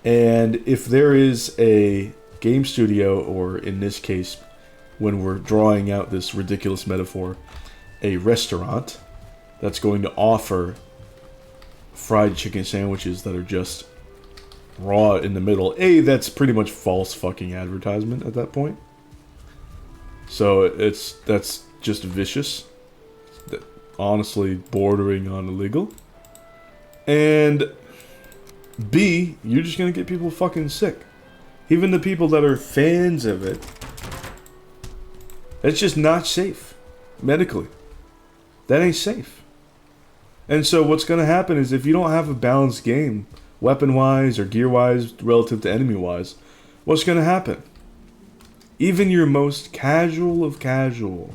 And if there is a game studio, or in this case, when we're drawing out this ridiculous metaphor, a restaurant that's going to offer fried chicken sandwiches that are just raw in the middle, that's pretty much false fucking advertisement at that point. So that's just vicious. Honestly, bordering on illegal. And B, you're just gonna get people fucking sick. Even the people that are fans of it, it's just not safe medically. That ain't safe. And so what's gonna happen is, if you don't have a balanced game, weapon-wise or gear-wise relative to enemy-wise, what's gonna happen? Even your most casual of casual,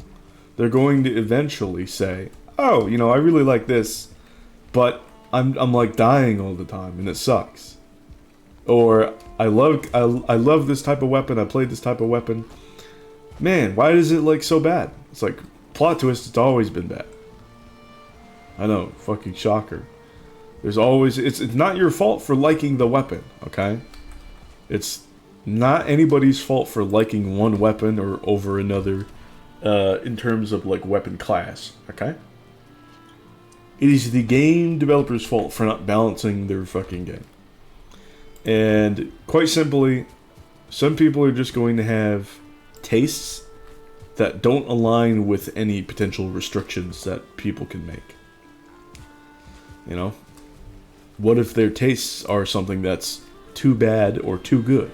they're going to eventually say, oh, you know, I really like this, but I'm like dying all the time and it sucks. Or I love this type of weapon, I played this type of weapon. Man, why is it like so bad? It's like, plot twist, it's always been bad. I know, fucking shocker. There's always, it's not your fault for liking the weapon, okay? It's not anybody's fault for liking one weapon or over another in terms of like weapon class, okay? It is the game developer's fault for not balancing their fucking game. And quite simply, some people are just going to have tastes that don't align with any potential restrictions that people can make. You know? What if their tastes are something that's too bad or too good?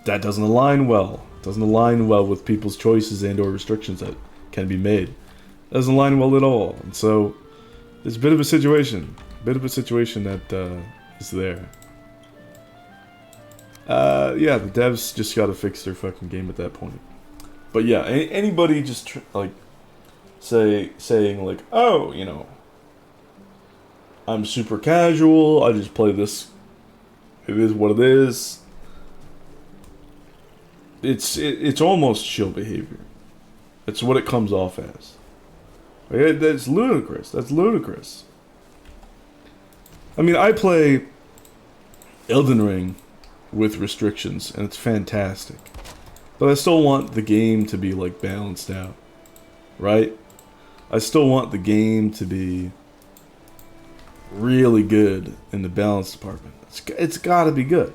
That doesn't align well. It doesn't align well with people's choices and or restrictions that can be made. It doesn't align well at all. And so, there's a bit of a situation. That is there. Yeah, the devs just gotta fix their fucking game at that point. But yeah, anybody just saying like, oh, you know, I'm super casual, I just play this, it is what it is. It's almost chill behavior. It's what it comes off as. That's ludicrous. That's ludicrous. I mean, I play Elden Ring with restrictions, and it's fantastic. But I still want the game to be, like, balanced out. Right? I still want the game to be really good in the balance department. It's gotta be good.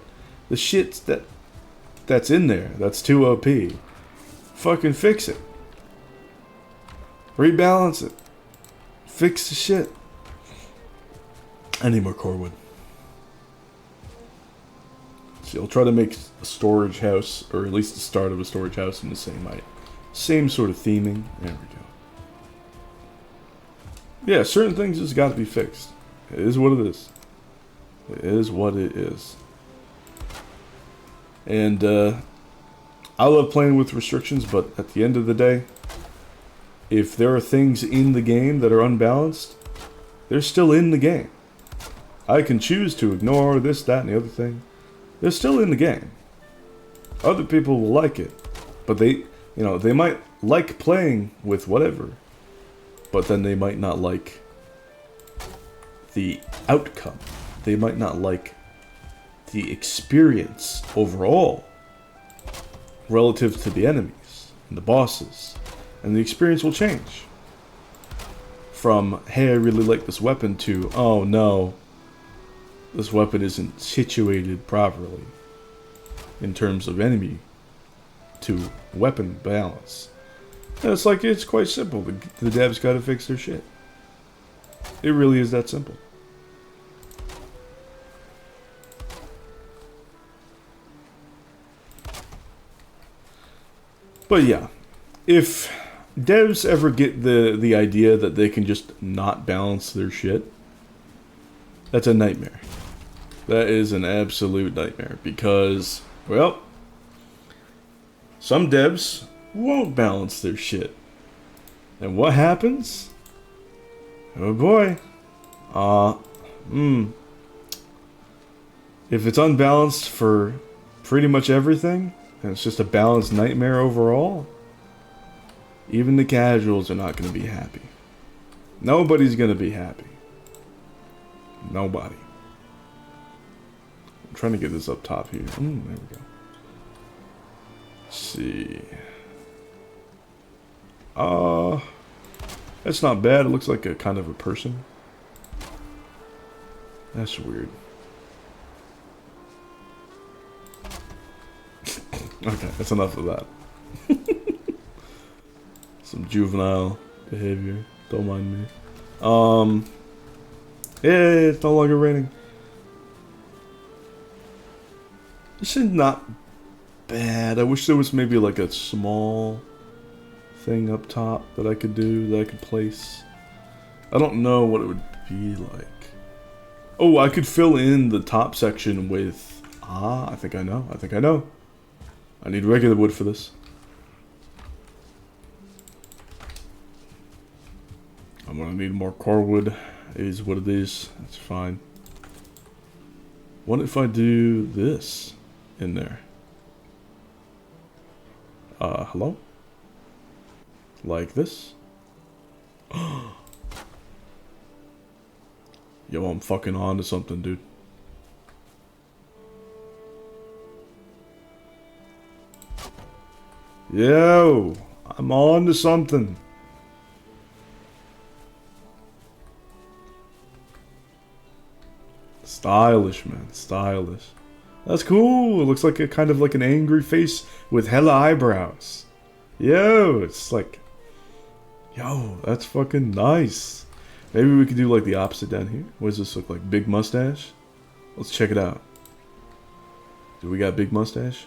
The shit that's in there, that's too OP. Fucking fix it. Rebalance it. Fix the shit. I need more core wood. See, I'll try to make a storage house, or at least the start of a storage house, in the same sort of theming. There we go. Yeah, certain things just got to be fixed. It is what it is. It is what it is. And I love playing with restrictions, but at the end of the day, if there are things in the game that are unbalanced, they're still in the game. I can choose to ignore this, that, and the other thing. They're still in the game. Other people will like it, but they might like playing with whatever, but then they might not like the outcome. They might not like the experience overall relative to the enemies and the bosses, and the experience will change from, hey, I really like this weapon, to, oh no, this weapon isn't situated properly in terms of enemy to weapon balance. And it's like, it's quite simple. The devs gotta fix their shit. It really is that simple. But yeah, if devs ever get the idea that they can just not balance their shit, that's a nightmare. That is an absolute nightmare because, well, some devs won't balance their shit. And what happens? Oh boy. If it's unbalanced for pretty much everything, and it's just a balanced nightmare overall, even the casuals are not going to be happy. Nobody's going to be happy. Nobody. I'm trying to get this up top here. There we go. Let's see. That's not bad. It looks like a kind of a person. That's weird. Okay, that's enough of that. Some juvenile behavior. Don't mind me. Yeah, it's no longer raining. This is not bad. I wish there was maybe like a small thing up top that I could do, that I could place. I don't know what it would be like. Oh, I could fill in the top section with... I think I know. I need regular wood for this. I'm gonna need more core wood. It is what it is. That's fine. What if I do this in there? Hello? Like this? Yo, I'm fucking on to something, dude. Yo, I'm on to something. Stylish, man. Stylish. That's cool. It looks like a kind of like an angry face with hella eyebrows. Yo, it's like... Yo, that's fucking nice. Maybe we could do like the opposite down here. What does this look like? Big mustache? Let's check it out. Do we got big mustache?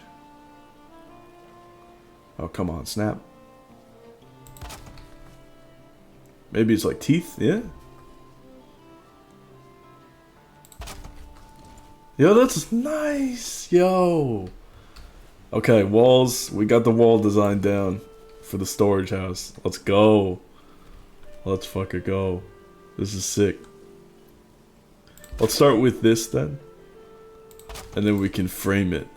Oh, come on, snap. Maybe it's like teeth, yeah? Yo, that's nice, yo. Okay, walls. We got the wall design down for the storage house. Let's go. Let's fucking go. This is sick. Let's start with this then. And then we can frame it.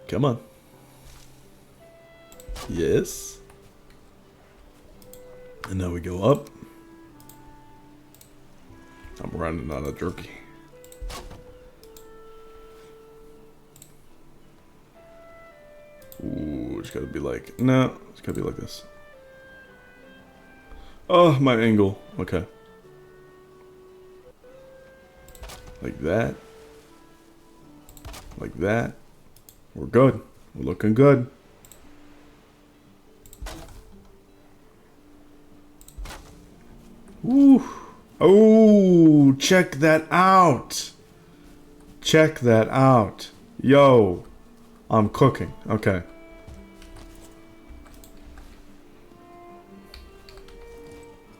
Come on. Yes. And now we go up. I'm running out of jerky. Ooh, it's gotta be like... No, it's gotta be like this. Oh, my angle. Okay. Like that. Like that. We're good. We're looking good. Ooh. Oh, check that out. Check that out. Yo, I'm cooking. Okay.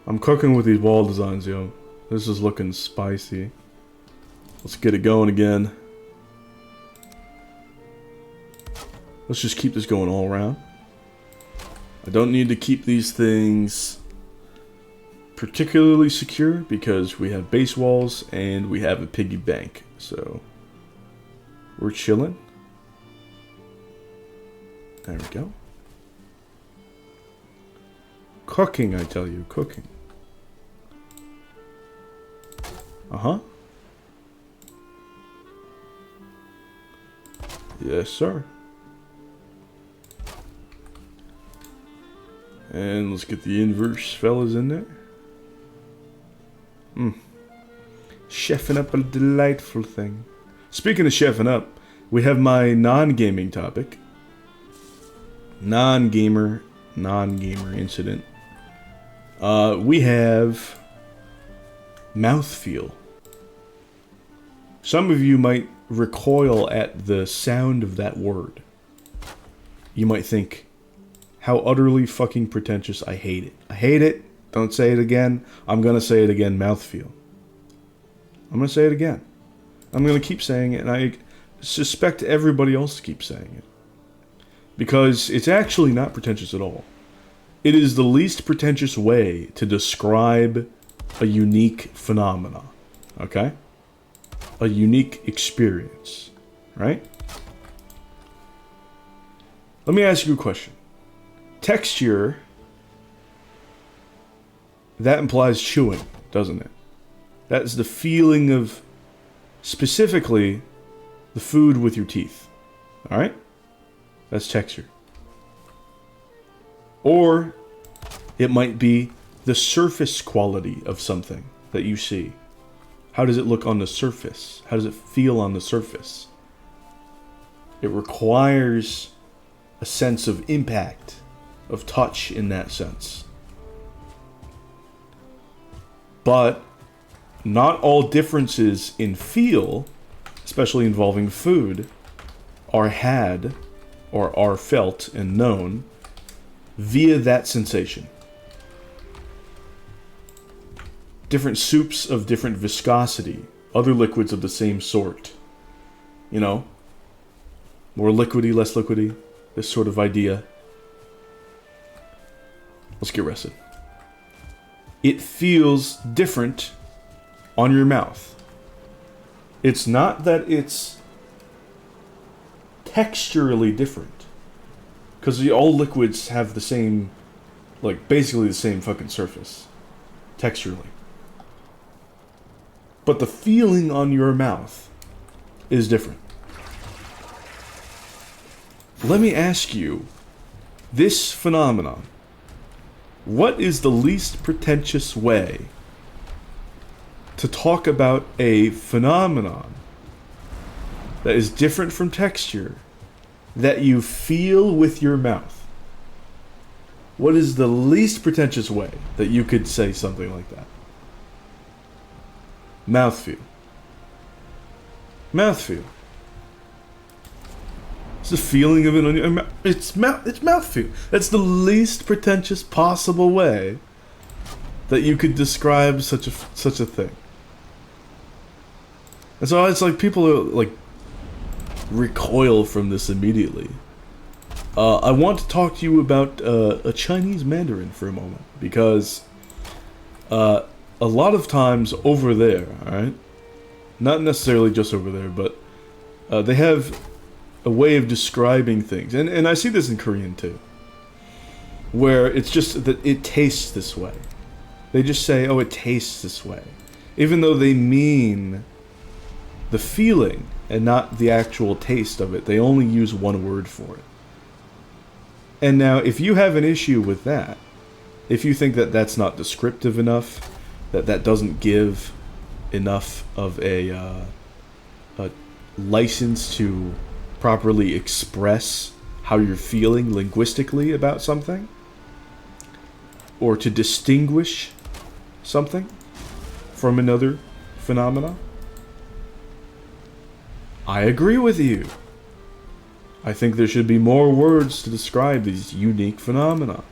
I'm cooking with these wall designs, yo. This is looking spicy. Let's get it going again. Let's just keep this going all around. I don't need to keep these things particularly secure because we have base walls and we have a piggy bank. So we're chilling. There we go. Cooking, I tell you, cooking. Yes, sir. And let's get the inverse fellas in there. Chefing up a delightful thing. Speaking of chefing up, we have my non-gaming topic. Non-gamer incident. We have mouthfeel. Some of you might recoil at the sound of that word. You might think, how utterly fucking pretentious. I hate it. I hate it. Don't say it again. I'm gonna say it again, mouthfeel. I'm gonna say it again. I'm gonna keep saying it, and I suspect everybody else keeps saying it. Because it's actually not pretentious at all. It is the least pretentious way to describe a unique phenomena. Okay? A unique experience. Right? Let me ask you a question. Texture, that implies chewing, doesn't it? That is the feeling of, specifically, the food with your teeth. Alright? That's texture. Or, it might be the surface quality of something that you see. How does it look on the surface? How does it feel on the surface? It requires a sense of impact, of touch in that sense. But not all differences in feel, especially involving food, are had or are felt and known via that sensation. Different soups of different viscosity, other liquids of the same sort. You know, more liquidy, less liquidy, this sort of idea. Let's get rested. It feels different on your mouth. It's not that it's texturally different, because all liquids have the same, like, basically the same fucking surface, texturally. But the feeling on your mouth is different. Let me ask you, this phenomenon, what is the least pretentious way to talk about a phenomenon that is different from texture that you feel with your mouth? What is the least pretentious way that you could say something like that? Mouthfeel. Mouthfeel. It's the feeling of it on your mouth. It's mouthfeel. That's the least pretentious possible way that you could describe such a thing. And so it's like people are like recoil from this immediately. I want to talk to you about a Chinese Mandarin for a moment, because a lot of times over there, alright? Not necessarily just over there, but they have a way of describing things. And I see this in Korean too. Where it's just that it tastes this way. They just say, oh, it tastes this way. Even though they mean the feeling and not the actual taste of it. They only use one word for it. And now, if you have an issue with that, if you think that that's not descriptive enough, that doesn't give enough of a license to properly express how you're feeling linguistically about something, or to distinguish something from another phenomena, I agree with you. I think there should be more words to describe these unique phenomena.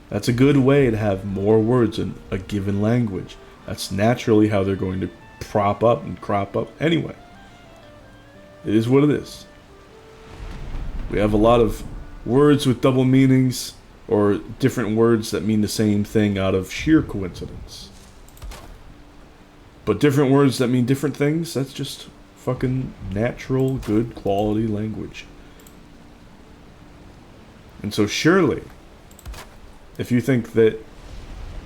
That's a good way to have more words in a given language. That's naturally how they're going to prop up and crop up anyway. It is what it is. We have a lot of words with double meanings, or different words that mean the same thing out of sheer coincidence. But different words that mean different things, that's just fucking natural, good quality language. And so surely, if you think that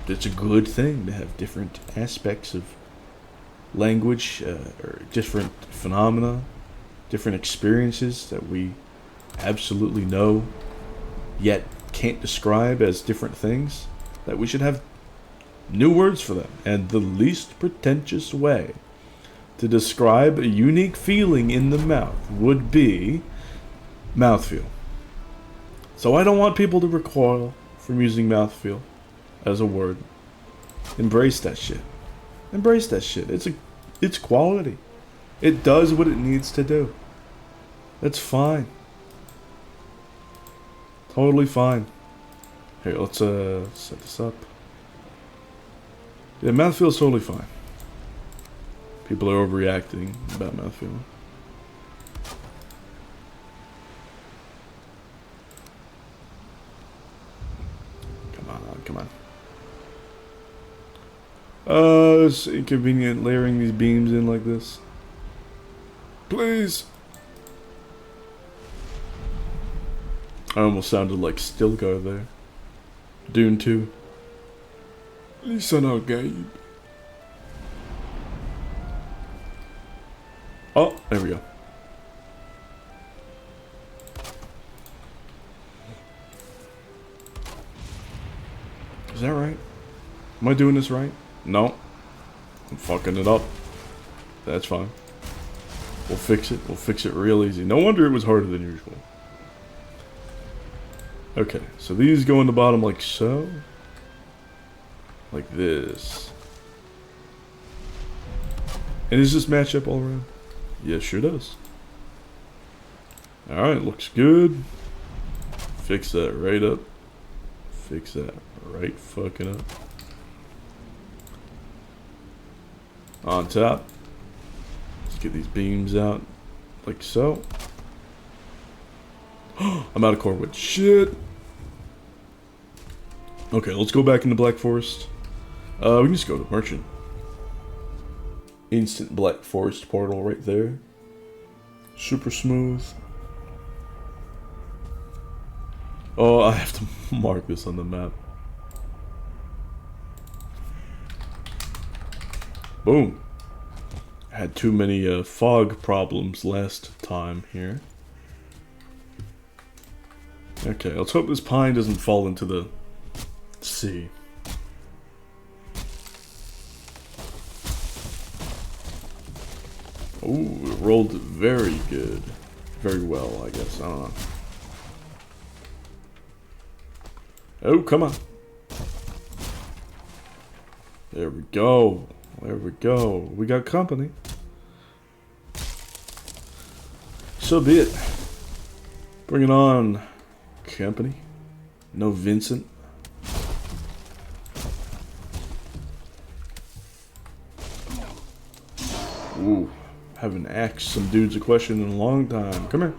it's a good thing to have different aspects of language, or different phenomena, different experiences that we absolutely know, yet can't describe as different things, that we should have new words for them. And the least pretentious way to describe a unique feeling in the mouth would be mouthfeel. So I don't want people to recoil from using mouthfeel as a word. Embrace that shit. Embrace that shit. It's quality. It does what it needs to do. That's fine. Totally fine. Here, let's set this up. Yeah, mouthfeel's totally fine. People are overreacting about mouthfeel. Come on. It's inconvenient layering these beams in like this. Please. I almost sounded like Stilgar there. Dune 2. Listen out, Gabe. Oh, there we go. Is that right? Am I doing this right? No. I'm fucking it up. That's fine. We'll fix it. We'll fix it real easy. No wonder it was harder than usual. Okay, so these go in the bottom like so. Like this. And does this match up all around? Yeah, sure does. Alright, looks good. Fix that right up. Fix that right fucking up. On top. Let's get these beams out. Like so. I'm out of core wood. Shit. Okay, let's go back into Black Forest. We can just go to Merchant. Instant Black Forest portal right there. Super smooth. Oh, I have to mark this on the map. Boom. I had too many fog problems last time here. Okay, let's hope this pine doesn't fall into the sea. Ooh, it rolled very good. Very well, I guess. I don't know. Oh, come on. There we go. There we go. We got company. So be it. Bring it on, company. No Vincent. Ooh. Haven't asked some dudes a question in a long time. Come here.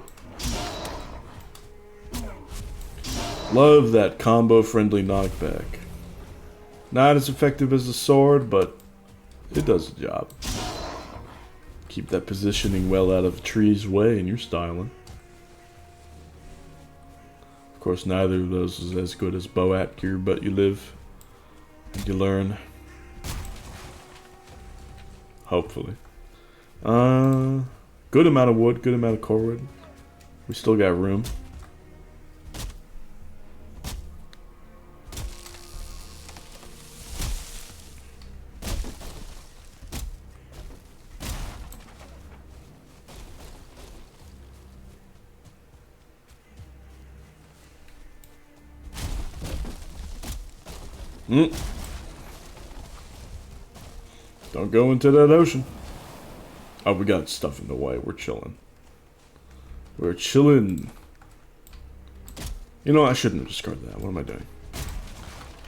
Love that combo-friendly knockback. Not as effective as the sword, but it does the job. Keep that positioning well out of the tree's way and you're styling. Of course, neither of those is as good as Boat Gear, but you live and you learn. Hopefully. Good amount of wood, good amount of core wood. We still got room. Don't go into that ocean. Oh, we got stuff in the way. We're chilling. We're chilling. You know, I shouldn't have discarded that. What am I doing?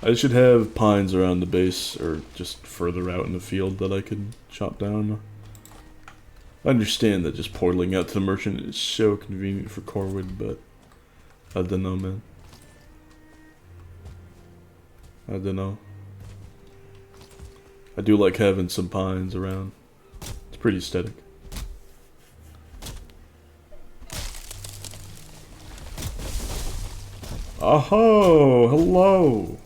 I should have pines around the base, or just further out in the field that I could chop down. I understand that just portaling out to the merchant is so convenient for Corwood, but I don't know, man. I don't know. I do like having some pines around. It's pretty aesthetic. Oh, hello!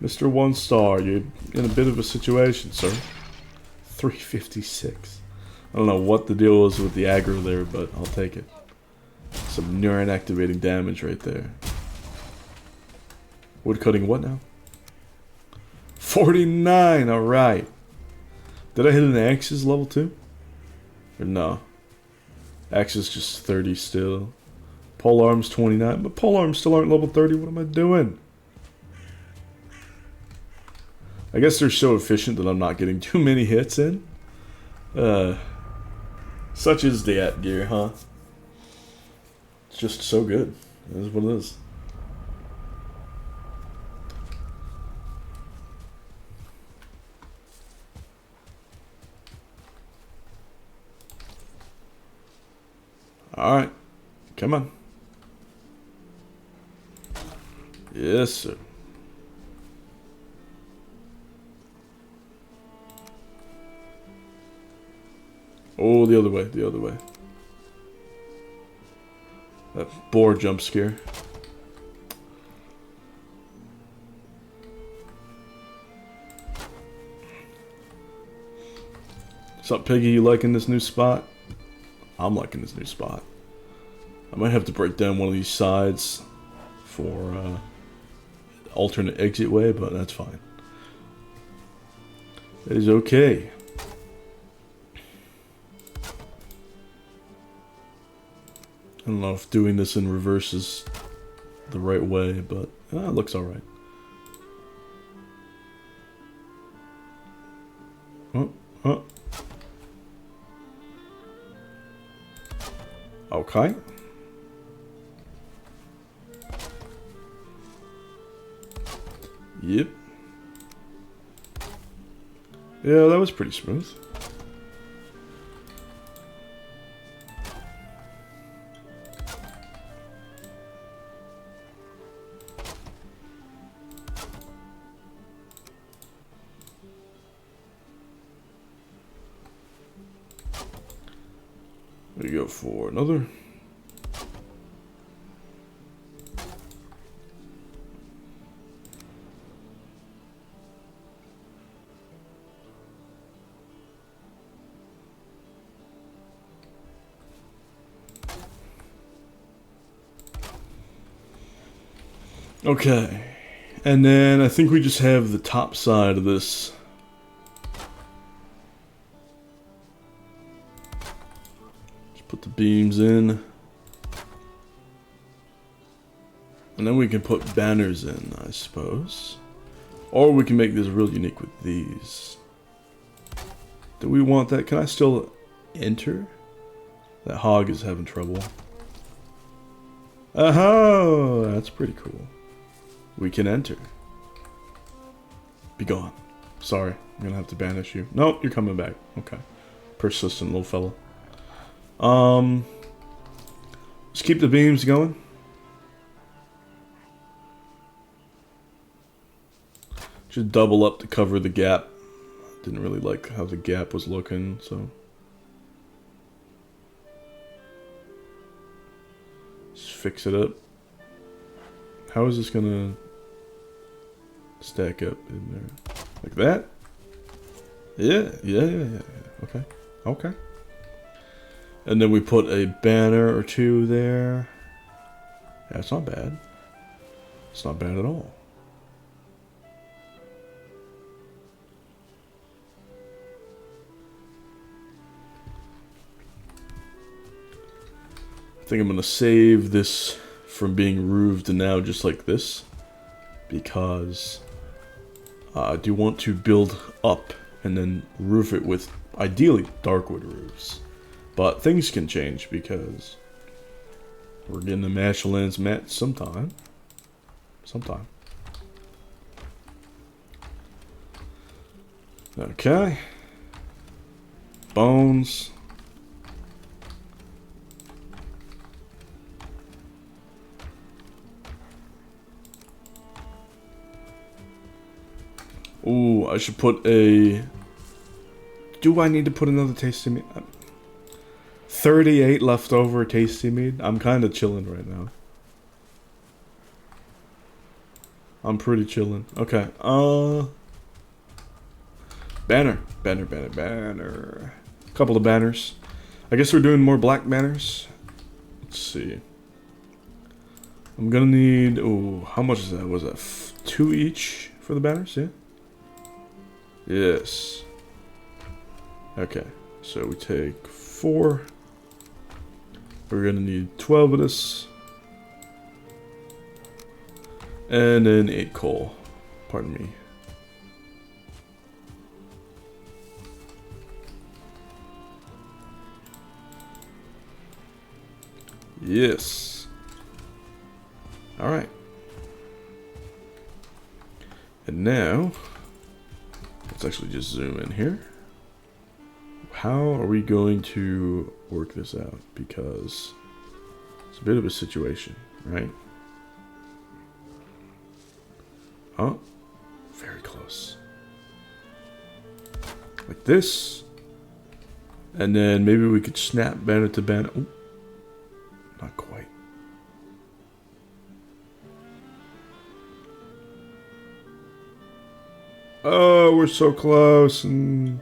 Mr. One Star, you're in a bit of a situation, sir. 356. I don't know what the deal was with the aggro there, but I'll take it. Some neuron activating damage right there. Wood cutting what now? 49, alright. Did I hit an axes level 2? Or no? Axes just 30 still. Pole arms 29, but pole arms still aren't level 30. What am I doing? I guess they're so efficient that I'm not getting too many hits in. Such is the at gear, huh? It's just so good. That is what it is. Alright. Come on. Yes, sir. Oh, the other way, the other way. That boar jump scare. What's up, Piggy? You liking this new spot? I'm liking this new spot. I might have to break down one of these sides for alternate exit way, but that's fine. That is okay. I don't know if doing this in reverse is the right way, but it looks alright. Oh, oh. Okay. Yep. Yeah, that was pretty smooth. We go for another. Okay, and then I think we just have the top side of this. Just put the beams in. And then we can put banners in, I suppose. Or we can make this real unique with these. Do we want that? Can I still enter? That hog is having trouble. Oh, that's pretty cool. We can enter. Be gone. Sorry, I'm gonna have to banish you. Nope, you're coming back. Okay. Persistent little fella. Let's keep the beams going. Just double up to cover the gap. Didn't really like how the gap was looking, so. Just fix it up. How is this gonna stack up in there? Like that? Yeah. Okay. Okay. And then we put a banner or two there. Yeah, it's not bad. It's not bad at all. I think I'm gonna save this from being roofed now just like this, because I do want to build up and then roof it with ideally darkwood roofs. But things can change because we're getting the Mashlands mat sometime. Okay. Bones. Ooh, I should put a... Do I need to put another tasty meat? 38 leftover tasty meat? I'm kind of chilling right now. I'm pretty chilling. Okay, Banner. Couple of banners. I guess we're doing more black banners. Let's see. I'm gonna need... Oh, how much is that? Was that 2 each for the banners? Yeah? Yes. Okay. So we take 4. We're gonna need 12 of this. And then 8 coal. Pardon me. Yes. Alright. And now, let's actually just zoom in here. How are we going to work this out? Because it's a bit of a situation, right? Oh, very close. Like this. And then maybe we could snap banner to banner. Oh, not quite. Oh, we're so close. And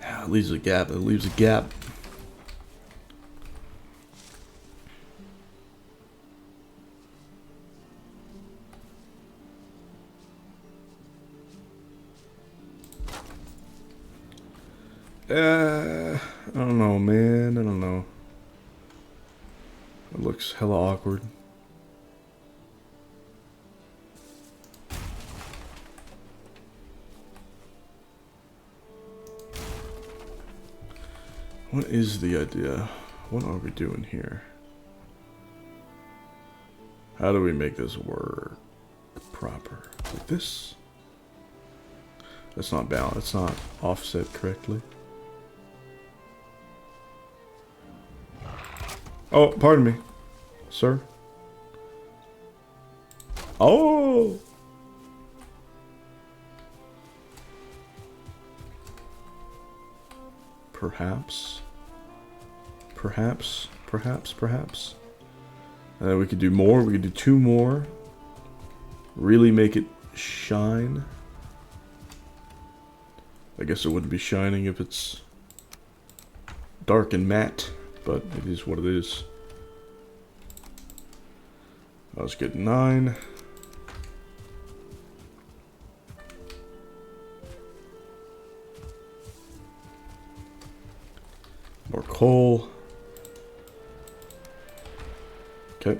it leaves a gap. It leaves a gap. I don't know, man. I don't know. It looks hella awkward. What is the idea? What are we doing here? How do we make this work proper? Like this? That's not balanced. It's not offset correctly. Oh, pardon me, sir. Oh! Perhaps. Perhaps. And then we could do more. We could do 2 more. Really make it shine. I guess it wouldn't be shining if it's dark and matte, but it is what it is. Let's get 9. More coal. Okay.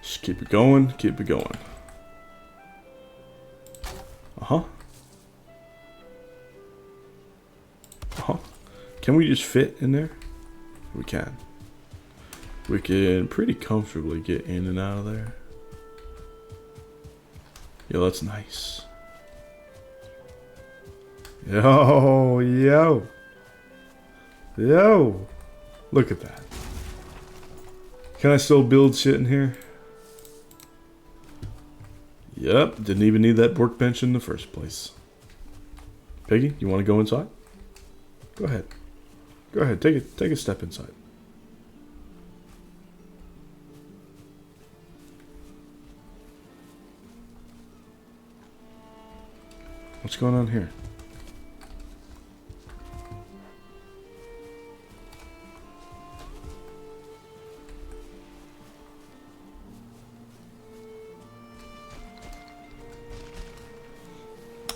Just keep it going, keep it going. Uh-huh. Uh-huh. Can we just fit in there? We can. We can pretty comfortably get in and out of there. Yeah, that's nice. Yo. Look at that. Can I still build shit in here? Yep, didn't even need that workbench in the first place. Piggy, you want to go inside? Go ahead. Go ahead, take a step inside. What's going on here?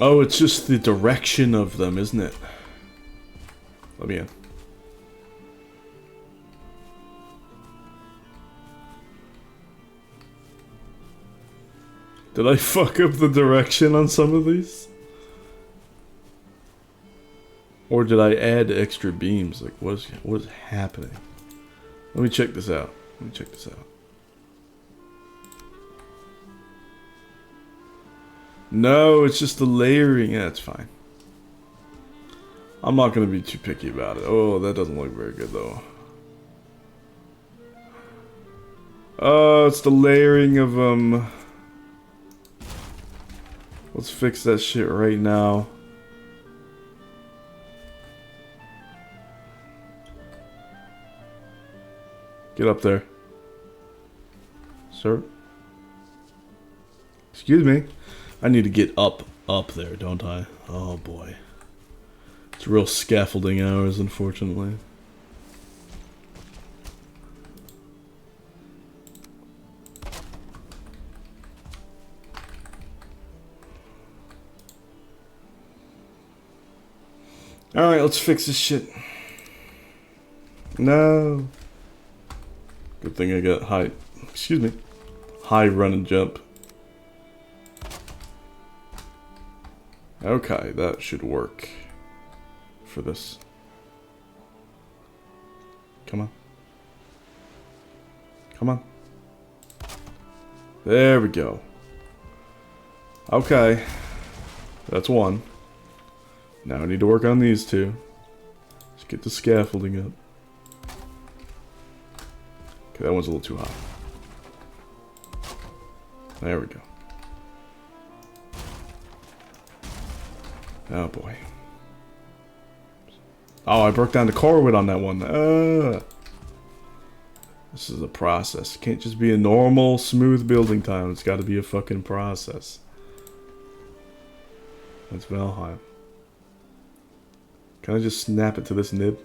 Oh, it's just the direction of them, isn't it? Let me in. Did I fuck up the direction on some of these? Or did I add extra beams? Like, what is happening? Let me check this out. No, it's just the layering. Yeah, it's fine. I'm not going to be too picky about it. Oh, that doesn't look very good, though. Oh, it's the layering of them. Let's fix that shit right now. Get up there. Sir? Excuse me. I need to get up there, don't I? Oh boy. It's real scaffolding hours, unfortunately. Alright, let's fix this shit. No. Good thing I got high, excuse me, high run and jump. Okay, that should work for this. Come on. Come on. There we go. Okay. That's one. Now I need to work on these two. Let's get the scaffolding up. Okay, that one's a little too high. There we go. Oh boy. Oh, I broke down the corwood on that one. This is a process. It can't just be a normal, smooth building time. It's got to be a fucking process. That's Valheim. Can I just snap it to this nib?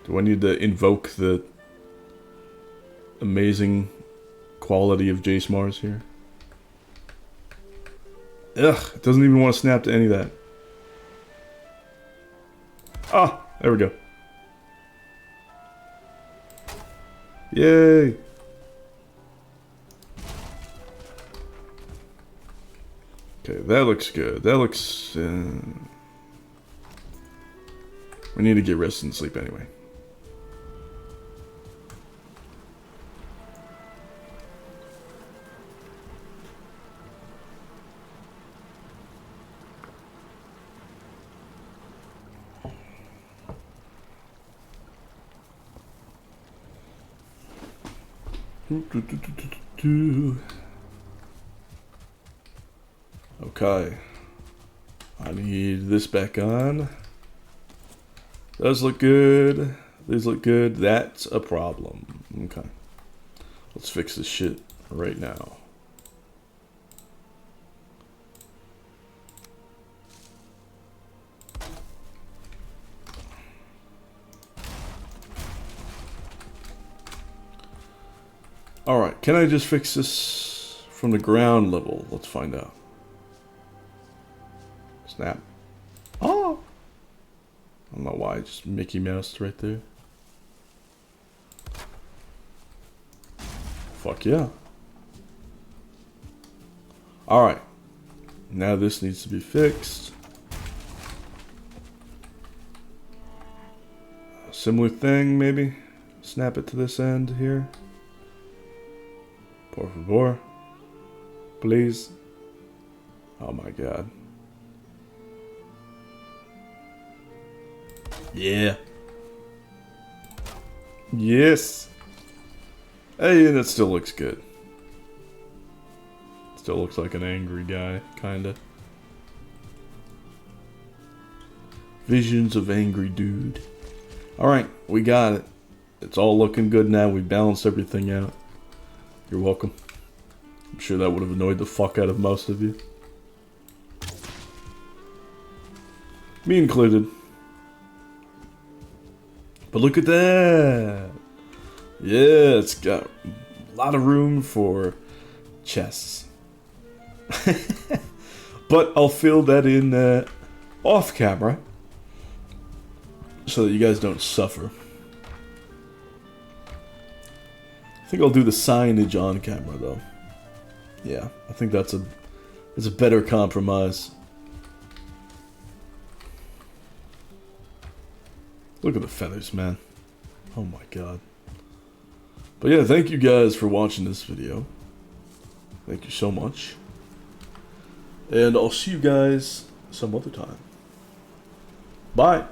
Do I need to invoke the amazing quality of Jace Mars here? Ugh, it doesn't even want to snap to any of that. Ah, there we go. Yay! Okay, that looks good. That looks... we need to get rest and sleep anyway. Okay. I need this back on. Those look good. These look good. That's a problem. Okay. Let's fix this shit right now. Alright, can I just fix this from the ground level? Let's find out. Snap. Oh! I don't know why, just Mickey Mouse right there. Fuck yeah. Alright. Now this needs to be fixed. A similar thing, maybe. Snap it to this end here. Por favor. Please. Oh my god. Yeah. Yes. Hey, that still looks good. Still looks like an angry guy, kinda. Visions of angry dude. Alright, we got it. It's all looking good now. We balanced everything out. You're welcome. I'm sure that would have annoyed the fuck out of most of you. Me included. But look at that! Yeah, it's got a lot of room for chests. But I'll fill that in off camera. So that you guys don't suffer. I think I'll do the signage on camera though. Yeah, I think that's a better compromise. Look at the feathers, man. Oh my god. But yeah, thank you guys for watching this video. Thank you so much. And I'll see you guys some other time. Bye.